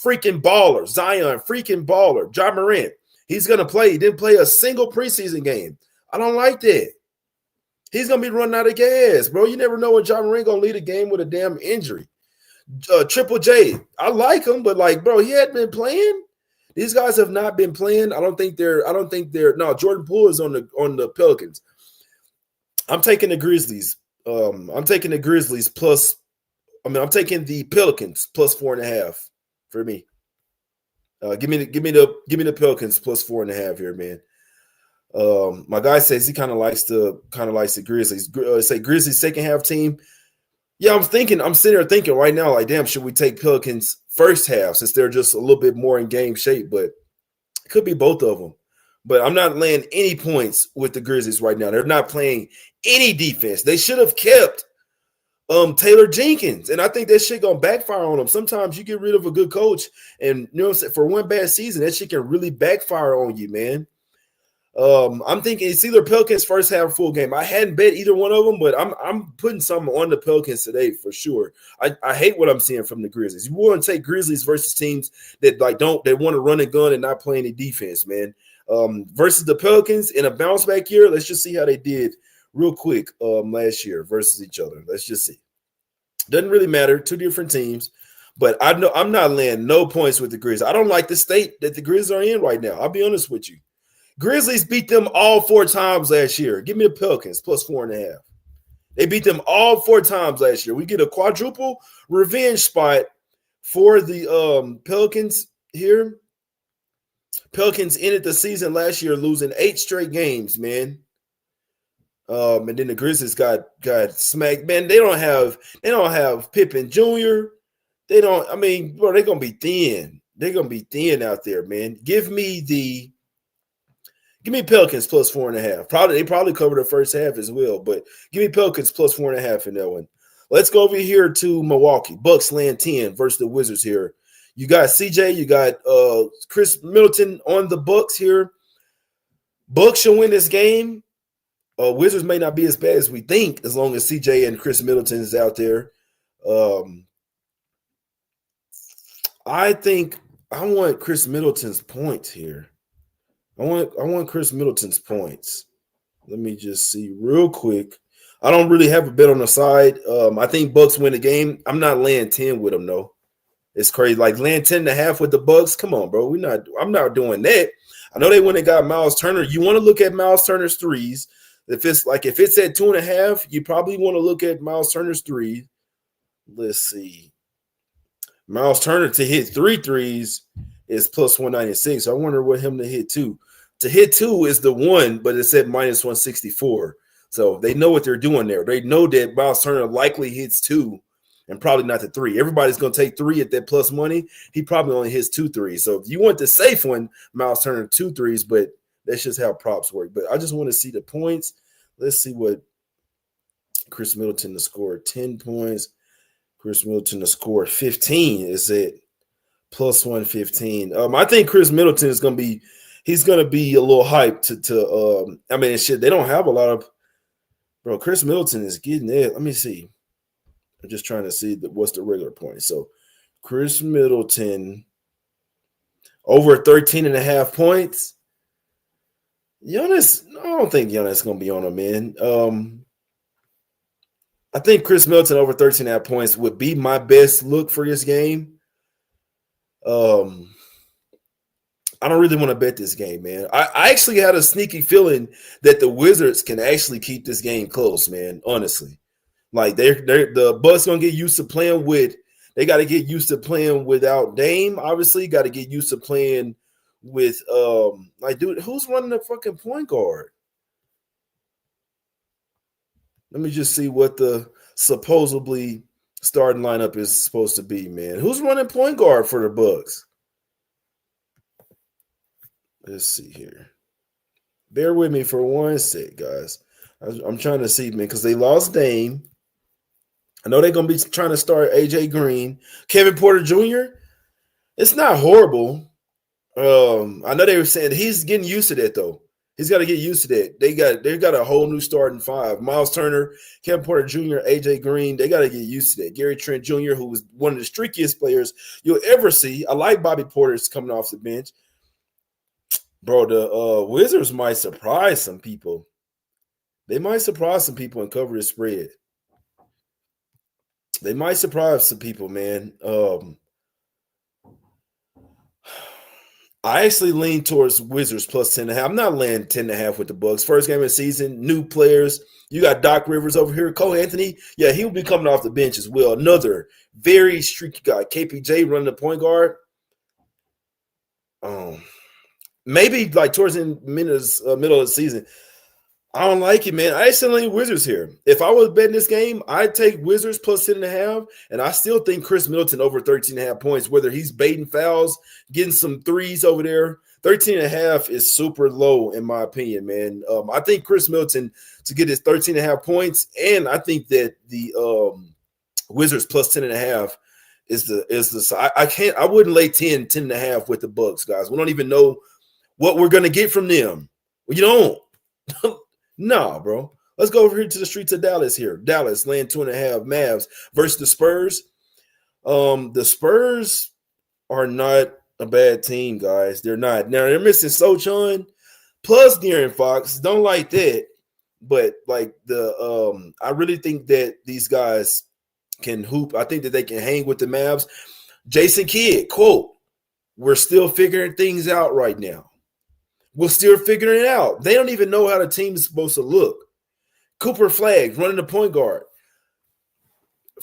freaking baller. Zion, freaking baller. Ja Morant, he's going to play. He didn't play a single preseason game. I don't like that. He's going to be running out of gas, bro. You never know when Ja Morant going to lead a game with a damn injury. Triple J, I like him, but bro, he hadn't been playing. These guys have not been playing. I don't think they're. No, Jordan Poole is on the Pelicans. I'm taking the Grizzlies. I'm taking the Pelicans plus 4.5 for me. Give me the Pelicans plus 4.5 here, man. My guy says he kind of likes the Grizzlies. Say Grizzlies second half team. Yeah, I'm sitting there thinking right now, like, damn, should we take Pelicans first half since they're just a little bit more in game shape? But it could be both of them. But I'm not laying any points with the Grizzlies right now. They're not playing any defense. They should have kept Taylor Jenkins. And I think that shit gonna backfire on them. Sometimes you get rid of a good coach, and you know what I'm saying, for one bad season, that shit can really backfire on you, man. I'm thinking it's either Pelicans first half full game. I hadn't bet either one of them, but I'm putting something on the Pelicans today for sure. I hate what I'm seeing from the Grizzlies. You want to take Grizzlies versus teams that they want to run and gun and not play any defense, man. Versus the Pelicans in a bounce back year. Let's just see how they did real quick last year versus each other. Let's just see. Doesn't really matter. Two different teams. But I know I'm not laying no points with the Grizzlies. I don't like the state that the Grizzlies are in right now. I'll be honest with you. Grizzlies beat them all 4 times last year. Give me the Pelicans plus 4.5. They beat them all 4 times last year. We get a quadruple revenge spot for the Pelicans here. Pelicans ended the season last year losing 8 straight games, man. And then the Grizzlies got smacked. Man, they don't have Pippen Jr. They don't. I mean, bro, they're gonna be thin. They're gonna be thin out there, man. Give me Pelicans plus 4.5. They probably cover the first half as well, but give me Pelicans plus 4.5 in that one. Let's go over here to Milwaukee. Bucks laying 10 versus the Wizards here. You got CJ, you got Chris Middleton on the Bucks here. Bucks should win this game. Wizards may not be as bad as we think as long as CJ and Chris Middleton is out there. I think I want Chris Middleton's points here. I want Chris Middleton's points. Let me just see real quick. I don't really have a bet on the side. I think Bucks win the game. I'm not laying 10 with them, though. It's crazy. Like laying 10.5 with the Bucks. Come on, bro. I'm not doing that. I know they went and got Miles Turner. You want to look at Miles Turner's threes. If it's at 2.5, you probably want to look at Miles Turner's threes. Let's see. Miles Turner to hit 3 threes is plus 196. So I wonder what him to hit 2. To hit 2 is the 1, but it's at minus 164. So they know what they're doing there. They know that Miles Turner likely hits 2 and probably not the 3. Everybody's going to take 3 at that plus money. He probably only hits 2 threes. So if you want the safe one, Miles Turner 2 threes, but that's just how props work. But I just want to see the points. Let's see what Chris Middleton to score 10 points. Chris Middleton to score 15 is at plus 115. I think Chris Middleton is going to be a little hyped to I mean, shit, they don't have a lot of – bro, Chris Middleton is getting it. Let me see. I'm just trying to see what's the regular point. So, Chris Middleton over 13.5 points. Giannis, I don't think Giannis is going to be on him, man. I think Chris Middleton over 13.5 points would be my best look for this game. I don't really want to bet this game, man. I actually had a sneaky feeling that the Wizards can actually keep this game close, man, honestly. Like the Bucks gonna get used to playing with. They got to get used to playing without Dame. Obviously, got to get used to playing with dude, who's running the fucking point guard? Let me just see what the supposedly starting lineup is supposed to be, man. Who's running point guard for the Bucks? Let's see here. Bear with me for one sec, guys. I'm trying to see, man, because they lost Dame. I know they're going to be trying to start AJ Green. Kevin Porter Jr., it's not horrible. I know they were saying he's getting used to that, though. He's got to get used to that. They got a whole new starting 5. Miles Turner, Kevin Porter Jr., AJ Green, they got to get used to that. Gary Trent Jr., who was one of the streakiest players you'll ever see. I like Bobby Porter's coming off the bench. Bro, the Wizards might surprise some people. They might surprise some people and cover the spread. They might surprise some people, man. I actually lean towards Wizards plus 10.5. I'm not laying 10.5 with the Bucks. First game of the season, new players. You got Doc Rivers over here. Cole Anthony, yeah, he will be coming off the bench as well. Another very streaky guy. KPJ running the point guard. Maybe like towards the middle of the season, I don't like it, man. I actually lean Wizards here. If I was betting this game, I'd take Wizards plus 10.5, and I still think Chris Middleton over 13.5 points, whether he's baiting fouls, getting some threes over there. 13.5 is super low, in my opinion, man. I think Chris Middleton to get his 13.5 points, and I think that the Wizards plus 10.5 is the I wouldn't lay 10.5 with the Bucks, guys. We don't even know what we're gonna get from them. You don't. No, bro. Let's go over here to the streets of Dallas here. Dallas laying 2.5 Mavs versus the Spurs. The Spurs are not a bad team, guys. They're not. Now they're missing Sochan plus De'Aaron Fox. Don't like that. But like I really think that these guys can hoop. I think that they can hang with the Mavs. Jason Kidd, quote, "We're still figuring things out right now. We're still figuring it out. They don't even know how the team is supposed to look." Cooper Flag running the point guard.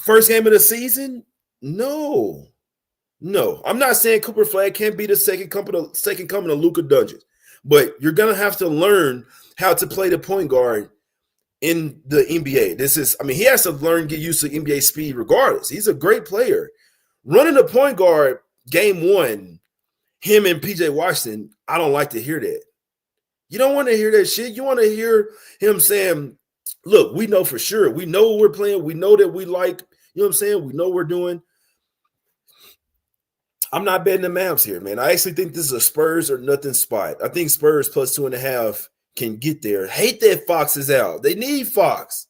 First game of the season? No. I'm not saying Cooper Flag can't be the second coming of Luka Doncic, but you're gonna have to learn how to play the point guard in the NBA. He has to learn, get used to NBA speed regardless. He's a great player. Running the point guard game one, him and PJ Washington, I don't like to hear that. You don't want to hear that shit. You want to hear him saying, look, we know for sure. We know what we're playing. We know that we like, you know what I'm saying? We know what we're doing. I'm not betting the Mavs here, man. I actually think this is a Spurs or nothing spot. I think Spurs plus 2.5 can get there. Hate that Fox is out. They need Fox.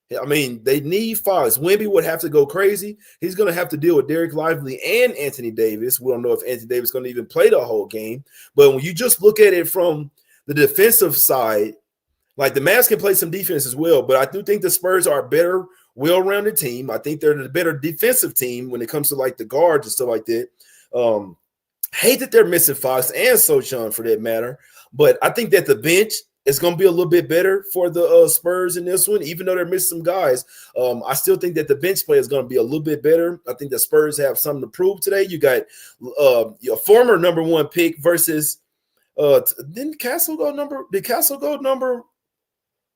They need Fox. Wemby would have to go crazy. He's going to have to deal with Derek Lively and Anthony Davis. We don't know if Anthony Davis is going to even play the whole game. But when you just look at it from the defensive side, like the Mavs can play some defense as well. But I do think the Spurs are a better, well-rounded team. I think they're the better defensive team when it comes to like the guards and stuff like that. Hate that they're missing Fox and Sochan for that matter. But I think that the bench – it's going to be a little bit better for the Spurs in this one, even though they're missing some guys. I still think that the bench play is going to be a little bit better. I think the Spurs have something to prove today. You got your former number one pick versus did Castle go number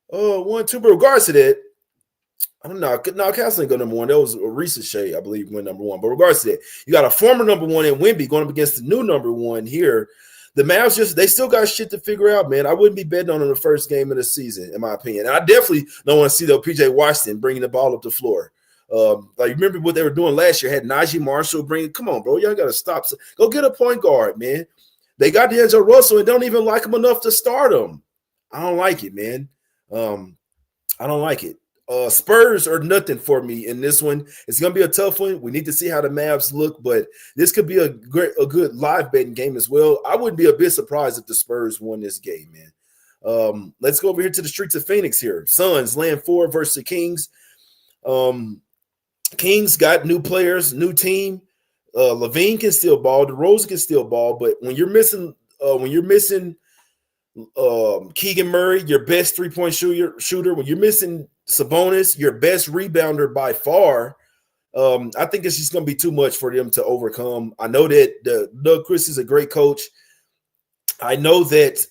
1, 2? But regards to that, I don't know. No, Castle didn't go number 1. That was Reese Shea, I believe, went number 1. But regards to that, you got a former number 1 in Wemby going up against the new number 1 here. The Mavs they still got shit to figure out, man. I wouldn't be betting on them the first game of the season, in my opinion. And I definitely don't want to see PJ Washington bringing the ball up the floor. Remember what they were doing last year? Had Najee Marshall come on, bro. Y'all got to stop. Go get a point guard, man. They got D'Angelo Russell and don't even like him enough to start him. I don't like it, man. I don't like it. Spurs are nothing for me in this one. It's going to be a tough one. We need to see how the Mavs look, but this could be a good live betting game as well. I wouldn't be a bit surprised if the Spurs won this game, man. Let's go over here to the streets of Phoenix here. Suns laying 4 versus the Kings. Kings got new players, new team. Levine can still ball. DeRozan can still ball, but when you're missing Keegan Murray, your best three-point shooter, when you're missing Sabonis, your best rebounder by far, I think it's just going to be too much for them to overcome. I know that Doug Chris is a great coach. I know that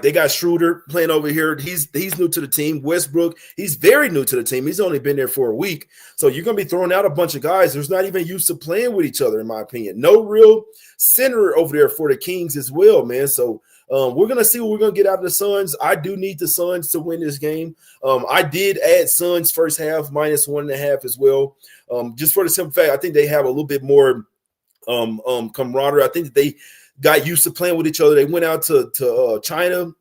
they got Schroeder playing over here. He's new to the team. Westbrook, he's very new to the team. He's only been there for a week. So you're going to be throwing out a bunch of guys who's not even used to playing with each other, in my opinion. No real center over there for the Kings as well, man. So we're going to see what we're going to get out of the Suns. I do need the Suns to win this game. I did add Suns first half -1.5 as well. Just for the simple fact, I think they have a little bit more camaraderie. I think that they got used to playing with each other. They went out to China,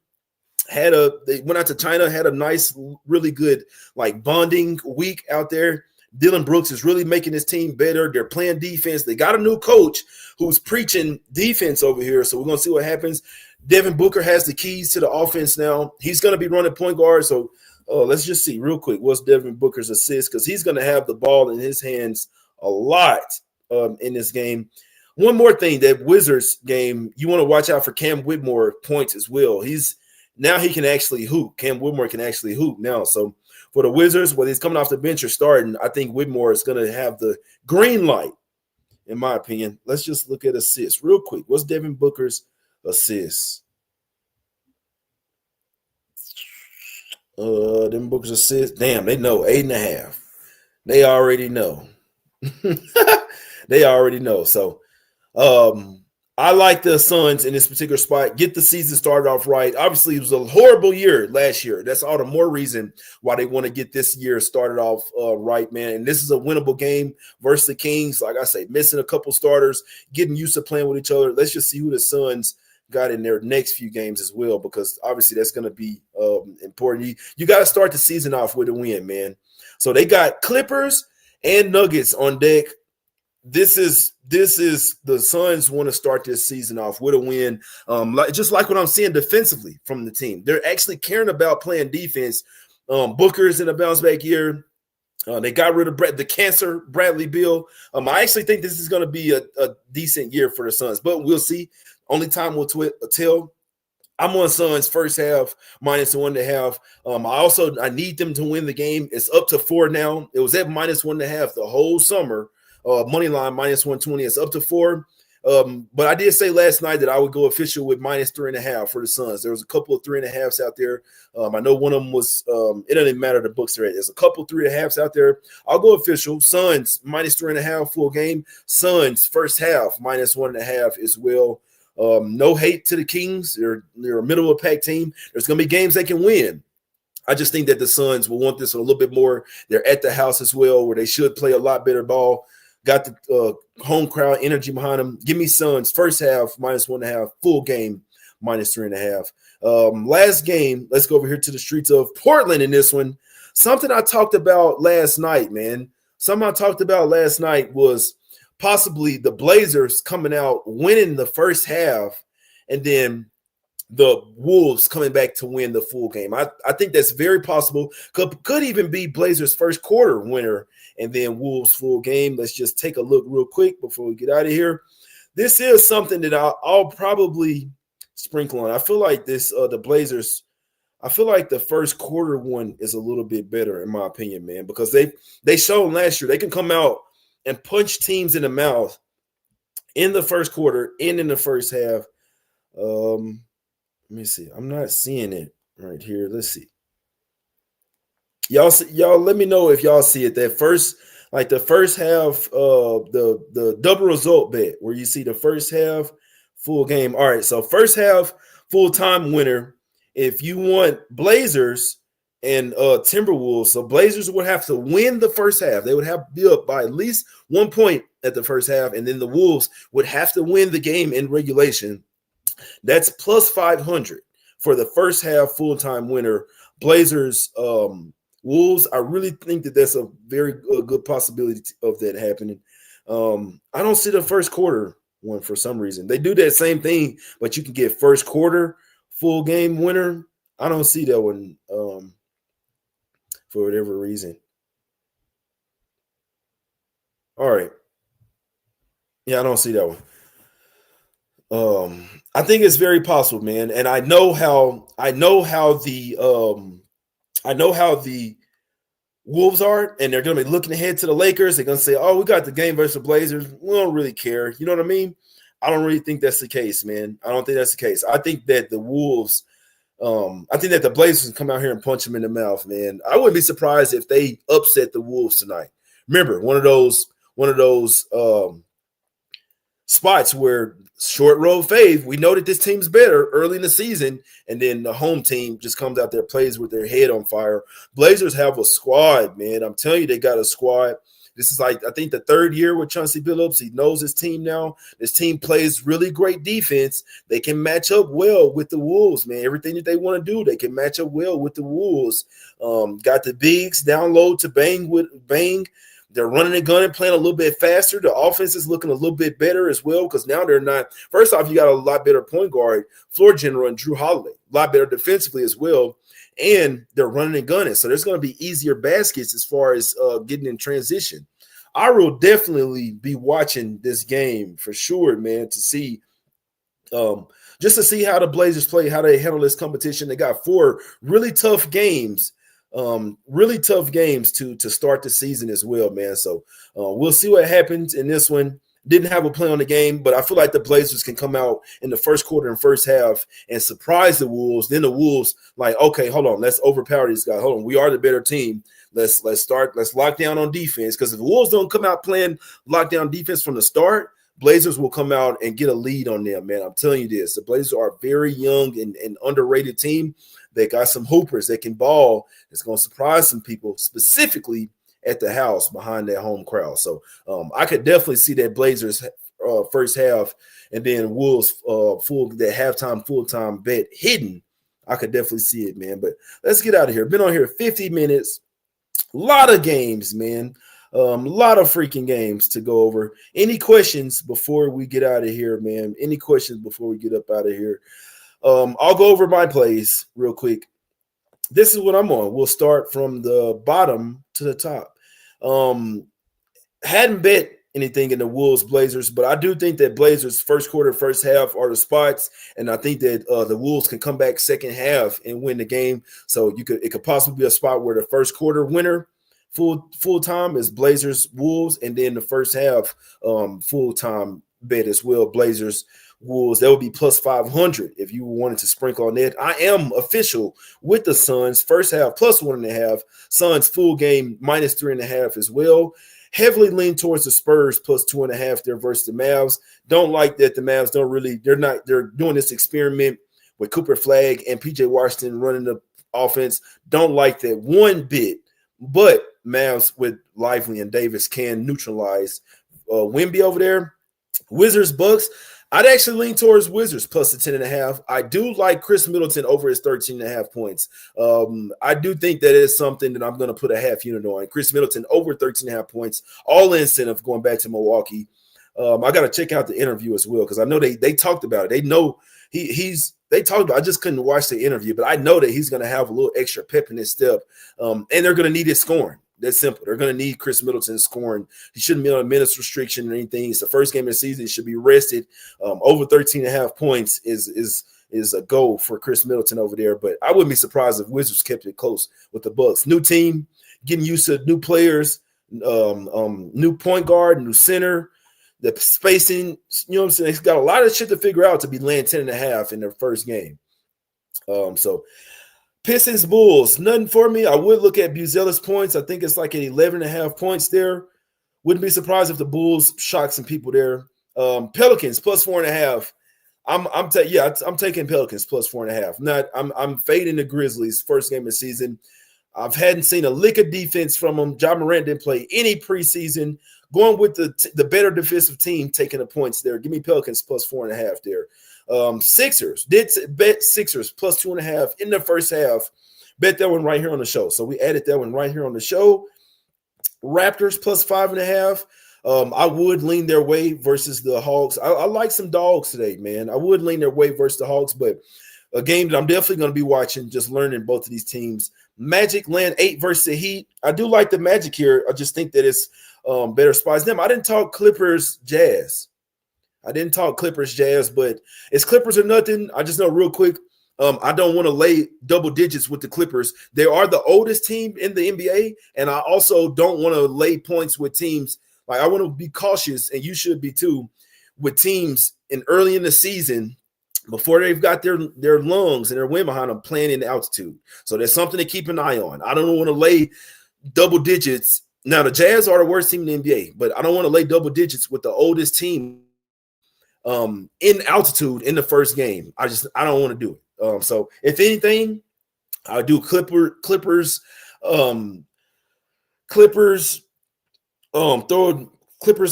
had a nice, really good bonding week out there. Dylan Brooks is really making his team better. They're playing defense. They got a new coach who's preaching defense over here. So we're going to see what happens. Devin Booker has the keys to the offense now. He's going to be running point guard. So let's just see real quick what's Devin Booker's assist, because he's going to have the ball in his hands a lot in this game. One more thing, that Wizards game, you want to watch out for Cam Whitmore points as well. He can actually hoop. Cam Whitmore can actually hoop now. So for the Wizards, whether he's coming off the bench or starting, I think Whitmore is going to have the green light, in my opinion. Let's just look at assists real quick. What's Devin Booker's assists? Them books assists. Damn, they know 8.5. They already know. They already know. So I like the Suns in this particular spot. Get the season started off right. Obviously, it was a horrible year last year. That's all the more reason why they want to get this year started off right, man. And this is a winnable game versus the Kings. Like I say, missing a couple starters, getting used to playing with each other. Let's just see who the Suns got in their next few games as well, because obviously that's going to be important. You got to start the season off with a win, man. So they got Clippers and Nuggets on deck. This is the Suns want to start this season off with a win, just like what I'm seeing defensively from the team. They're actually caring about playing defense. Booker's in a bounce back year. They got rid of the cancer Bradley Beal. I actually think this is going to be a decent year for the Suns, but we'll see. Only time will tell. I'm on Suns first half -1.5. I need them to win the game. It's up to 4 now. It was at -1.5 the whole summer. Money line -120. It's up to 4. But I did say last night that I would go official with -3.5 for the Suns. There was a couple of 3.5s out there. I know one of them was it doesn't even matter the books they're at. There's a couple 3.5s out there. I'll go official. Suns -3.5 full game. Suns first half -1.5 as well. No hate to the Kings. They're a middle of the pack team. There's going to be games they can win. I just think that the Suns will want this a little bit more. They're at the house as well, where they should play a lot better ball. Got the home crowd energy behind them. Give me Suns first half -1.5, full game -3.5. Last game, let's go over here to the streets of Portland in this one. Something I talked about last night, man. Something I talked about last night was possibly the Blazers coming out, winning the first half, and then the Wolves coming back to win the full game. I think that's very possible. Could even be Blazers first quarter winner and then Wolves full game. Let's just take a look real quick before we get out of here. This is something that I'll probably sprinkle on. I feel like the Blazers, I feel like the first quarter one is a little bit better in my opinion, man, because they showed last year they can come out and punch teams in the mouth in the first quarter and in the first half. Let me see. I'm not seeing it right here. Let's see. Y'all let me know if y'all see it. That first, like the first half of the double result bet where you see the first half full game. All right, so first half full-time winner. If you want Blazers and Timberwolves, so Blazers would have to win the first half. They would have to be up by at least 1 point at the first half, and then the Wolves would have to win the game in regulation. That's plus 500 for the first half full-time winner. Blazers, Wolves, I really think that that's a very good possibility of that happening. I don't see the first quarter one for some reason. They do that same thing, but you can get first quarter full game winner. I don't see that one for whatever reason. All right. Yeah, I don't see that one. I think it's very possible, man. And I know how the Wolves are, and they're going to be looking ahead to the Lakers. They're going to say, "Oh, we got the game versus the Blazers. We don't really care." You know what I mean? I don't really think that's the case, man. I don't think that's the case. I think that the Wolves, I think that the Blazers can come out here and punch them in the mouth, man. I wouldn't be surprised if they upset the Wolves tonight. Remember, one of those spots where short road fave, we know that this team's better early in the season, and then the home team just comes out there, plays with their head on fire. Blazers have a squad, man. I'm telling you, they got a squad. This is like, I think, the third year with Chauncey Billups. He knows his team now. This team plays really great defense. They can match up well with the Wolves, man. Everything that they want to do, they can match up well with the Wolves. Got the bigs down low to bang. They're running and gunning, playing a little bit faster. The offense is looking a little bit better as well, because now they're not – first off, you got a lot better point guard, floor general, and Drew Holiday. A lot better defensively as well. And they're running and gunning. So there's going to be easier baskets as far as getting in transition. I will definitely be watching this game for sure, man, to see just to see how the Blazers play, how they handle this competition. They got 4 really tough games. To start the season as well, man. So we'll see what happens in this one. didn't have a play on the game, but I feel like the Blazers can come out in the first quarter and first half and surprise the Wolves. Then the Wolves, like, okay, hold on, let's overpower these guys. Hold on, we are the better team. Let's lock down on defense. Because if the Wolves don't come out playing lockdown defense from the start, Blazers will come out and get a lead on them, man. I'm telling you this. The Blazers are a very young and underrated team. They got some hoopers that can ball. It's going to surprise some people, specifically at the house behind that home crowd. So I could definitely see that Blazers first half and then Wolves that halftime, full-time bet hidden. I could definitely see it, man. But let's get out of here. Been on here 50 minutes. A lot of games, man. A lot of freaking games to go over. Any questions before we get out of here, man? Any questions before we get up out of here? I'll go over my plays real quick. This is what I'm on. We'll start from the bottom to the top. Hadn't bet anything in the Wolves Blazers, but I do think that Blazers first quarter, first half are the spots, and I think that the Wolves can come back second half and win the game. So it could possibly be a spot where the first quarter winner full time is Blazers Wolves, and then the first half full time bet as well, Blazers Wolves. That would be plus 500 if you wanted to sprinkle on that. I am official with the Suns first half plus 1.5, Suns full game minus 3.5 as well. Heavily lean towards the Spurs plus 2.5 there versus the Mavs. Don't like that the Mavs they're doing this experiment with Cooper Flag and PJ Washington running the offense. Don't like that one bit, but Mavs with Lively and Davis can neutralize Wemby over there. Wizards Bucks. I'd actually lean towards Wizards plus the 10.5. I do like Chris Middleton over his 13.5 points. I do think that is something that I'm going to put a half unit on. Chris Middleton over 13.5 points, all incentive going back to Milwaukee. I got to check out the interview as well because I know they talked about it. They know they talked about it. I just couldn't watch the interview, but I know that he's going to have a little extra pep in his step, and they're going to need his scoring. That's simple. They're going to need Chris Middleton scoring. He shouldn't be on a minutes restriction or anything. It's the first game of the season. He should be rested. Over 13.5 points is a goal for Chris Middleton over there. But I wouldn't be surprised if Wizards kept it close with the Bucks. New team, getting used to new players, new point guard, new center, the spacing. You know what I'm saying? He's got a lot of shit to figure out to be laying 10.5 in their first game. So Pistons Bulls, nothing for me. I would look at Buzelis points. I think it's like an 11.5 points there. Wouldn't be surprised if the Bulls shock some people there. Pelicans plus 4.5. I'm taking Pelicans plus 4.5. I'm fading the Grizzlies first game of the season. I hadn't seen a lick of defense from them. Ja Morant didn't play any preseason. Going with the better defensive team, taking the points there. Give me Pelicans plus 4.5 there. Sixers did bet Sixers plus 2.5 in the first half. Bet that one right here on the show. So we added that one right here on the show. Raptors plus 5.5. I would lean their way versus the Hawks. I like some dogs today, man. I would lean their way versus the Hawks, but a game that I'm definitely going to be watching, just learning both of these teams. Magic land 8 versus the Heat. I do like the Magic here. I just think that it's better spots. Them. I didn't talk Clippers Jazz. But it's Clippers or nothing. I just know real quick, I don't want to lay double digits with the Clippers. They are the oldest team in the NBA, and I also don't want to lay points with teams. Like I want to be cautious, and you should be too, with teams early in the season before they've got their lungs and their wind behind them playing in the altitude. So there's something to keep an eye on. I don't want to lay double digits. Now, the Jazz are the worst team in the NBA, but I don't want to lay double digits with the oldest team in altitude in the first game. I don't want to do it. So if anything, I'll do Clippers, throw Clippers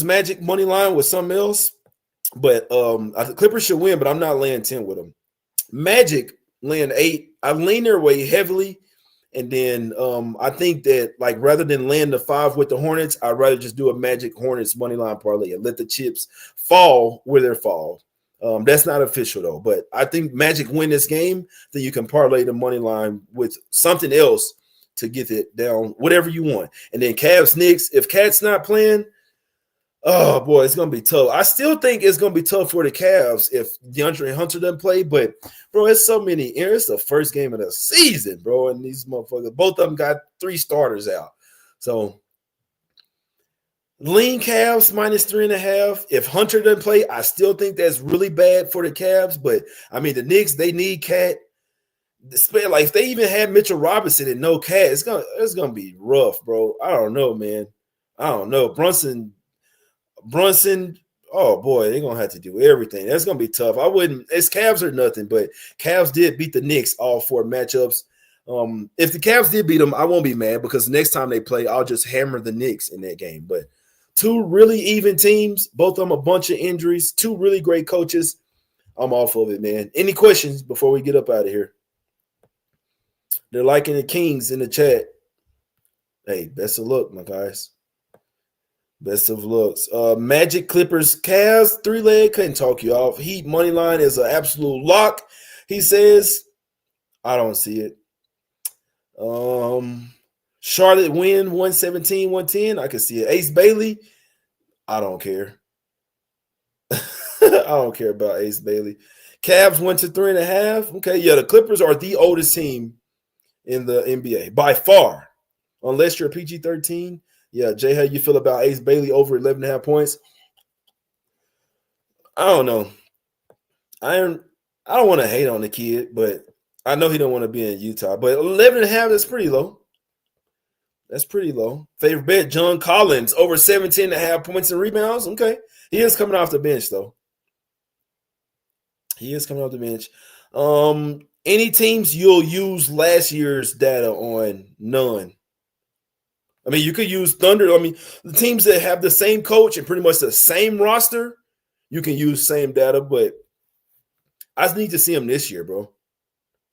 Magic money line with something else. But I think Clippers should win, but I'm not laying 10 with them. Magic laying 8. I lean their way heavily. And then I think that, like, rather than land the 5 with the Hornets, I'd rather just do a Magic Hornets money line parlay and let the chips fall where they fall. That's not official, though. But I think Magic win this game, then you can parlay the money line with something else to get it down, whatever you want. And then Cavs Knicks, if Cat's not playing, oh, boy, it's going to be tough. I still think it's going to be tough for the Cavs if DeAndre Hunter doesn't play. But, bro, it's so many. It's the first game of the season, bro. And these motherfuckers, both of them got 3 starters out. So, Lean Cavs -3.5. If Hunter doesn't play, I still think that's really bad for the Cavs. But I mean, the Knicks, they need Cat. Like if they even had Mitchell Robinson and no Cat, it's gonna be rough, bro. I don't know, man. I don't know. Brunson. Oh boy, they're gonna have to do everything. That's gonna be tough. I wouldn't. It's Cavs or nothing, but Cavs did beat the Knicks all 4 matchups. If the Cavs did beat them, I won't be mad because next time they play, I'll just hammer the Knicks in that game. But 2 really even teams, both of them a bunch of injuries, 2 really great coaches. I'm off of it, man. Any questions before we get up out of here? They're liking the Kings in the chat. Hey, best of luck, my guys. Best of looks. Magic Clippers Cavs 3-leg. Couldn't talk you off. Heat money line is an absolute lock. He says, I don't see it. Charlotte win 117-110. I can see it. Ace Bailey. I don't care. I don't care about Ace Bailey. Cavs went to 3.5. Okay, yeah, the Clippers are the oldest team in the NBA by far, unless you're PG-13. Yeah, Jay, how you feel about Ace Bailey over 11.5 points? I don't know. I don't want to hate on the kid, but I know he don't want to be in Utah. But 11.5, that's pretty low. That's pretty low. Favorite bet, John Collins, over 17.5 points and rebounds. Okay. He is coming off the bench, though. He is coming off the bench. Any teams you'll use last year's data on? None. I mean, you could use Thunder. I mean, the teams that have the same coach and pretty much the same roster, you can use same data, but I just need to see them this year, bro.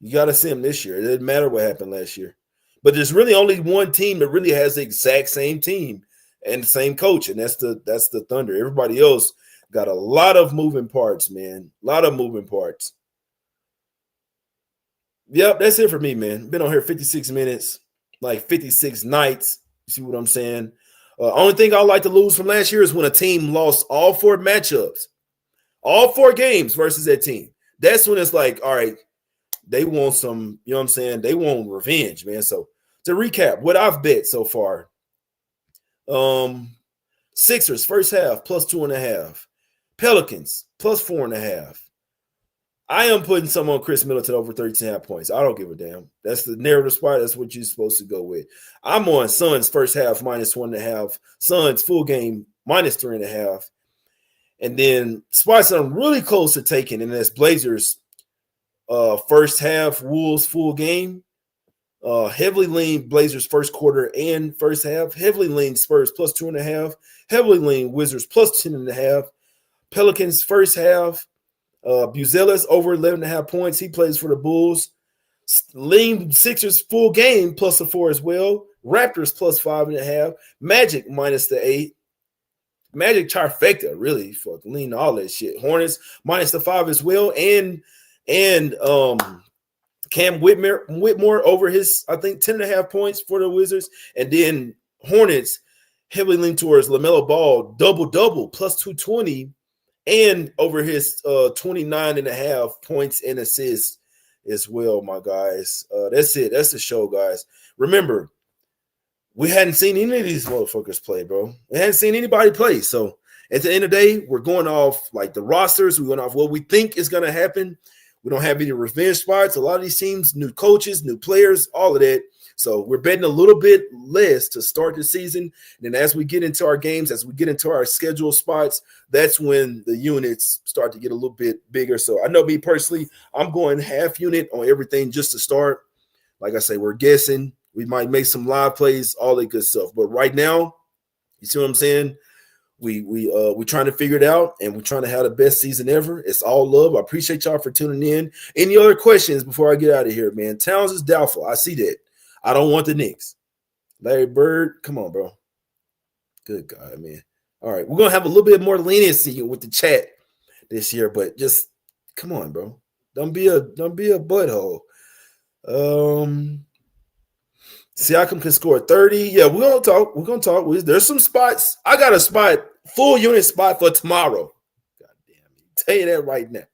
You got to see them this year. It doesn't matter what happened last year. But there's really only one team that really has the exact same team and the same coach, and that's the Thunder. Everybody else got a lot of moving parts, man. A lot of moving parts. Yep, that's it for me, man. Been on here 56 minutes, like 56 nights. You see what I'm saying? Only thing I like to lose from last year is when a team lost all 4 matchups, all 4 games versus that team. That's when it's like, all right, they want some, you know what I'm saying? They want revenge, man. So to recap, what I've bet so far, Sixers first half +2.5, Pelicans +4.5. I am putting some on Chris Middleton over 13.5 points. I don't give a damn. That's the narrative spot. That's what you're supposed to go with. I'm on Suns first half -1.5, Suns full game -3.5. And then spots that I'm really close to taking, and that's Blazers first half, Wolves full game. Heavily lean Blazers first quarter and first half. Heavily lean Spurs +2.5. Heavily lean Wizards +10.5. Pelicans first half. Buzelis over 11.5 points. He plays for the Bulls. Lean Sixers full game +4 as well. Raptors +5.5. Magic -8. Magic trifecta, really fucking lean all that shit. Hornets -5 as well. And Cam Whitmore over his, I think, 10.5 points for the Wizards. And then Hornets heavily lean towards LaMelo Ball, double +220. And over his 29.5 points and assists as well, my guys. That's it. That's the show, guys. Remember, we hadn't seen any of these motherfuckers play, bro. We hadn't seen anybody play. So at the end of the day, we're going off like the rosters. We're going off what we think is going to happen. We don't have any revenge spots. A lot of these teams, new coaches, new players, all of that. So we're betting a little bit less to start the season. And then as we get into our games, as we get into our scheduled spots, that's when the units start to get a little bit bigger. So I know me personally, I'm going half unit on everything just to start. Like I say, we're guessing. We might make some live plays, all that good stuff. But right now, you see what I'm saying? We're trying to figure it out, and we're trying to have the best season ever. It's all love. I appreciate y'all for tuning in. Any other questions before I get out of here, man? Towns is doubtful. I see that. I don't want the Knicks. Larry Bird, come on, bro. Good God, man. All right, we're gonna have a little bit more leniency with the chat this year, but just come on, bro. Don't be a butthole. Siakam can score 30. Yeah, we're gonna talk. There's some spots. I got a spot, full unit spot for tomorrow. God damn it. Tell you that right now.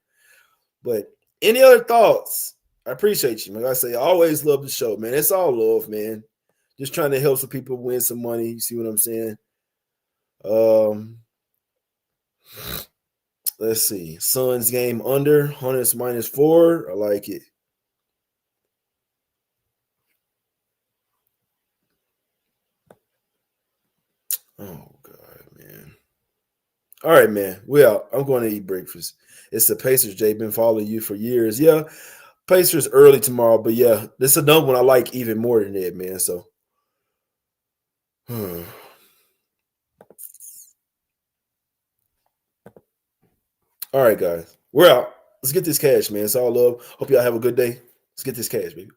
But any other thoughts? I appreciate you, man. Like I say, I always love the show, man. It's all love, man. Just trying to help some people win some money. You see what I'm saying? Let's see. Suns game under. Hornets -4. I like it. Oh God, man. All right, man. Well, I'm going to eat breakfast. It's the Pacers, Jay. Been following you for years. Yeah, Pacers early tomorrow, but yeah, this is another one I like even more than that, man. So, all right, guys. We're out. Let's get this cash, man. It's all love. Hope y'all have a good day. Let's get this cash, baby.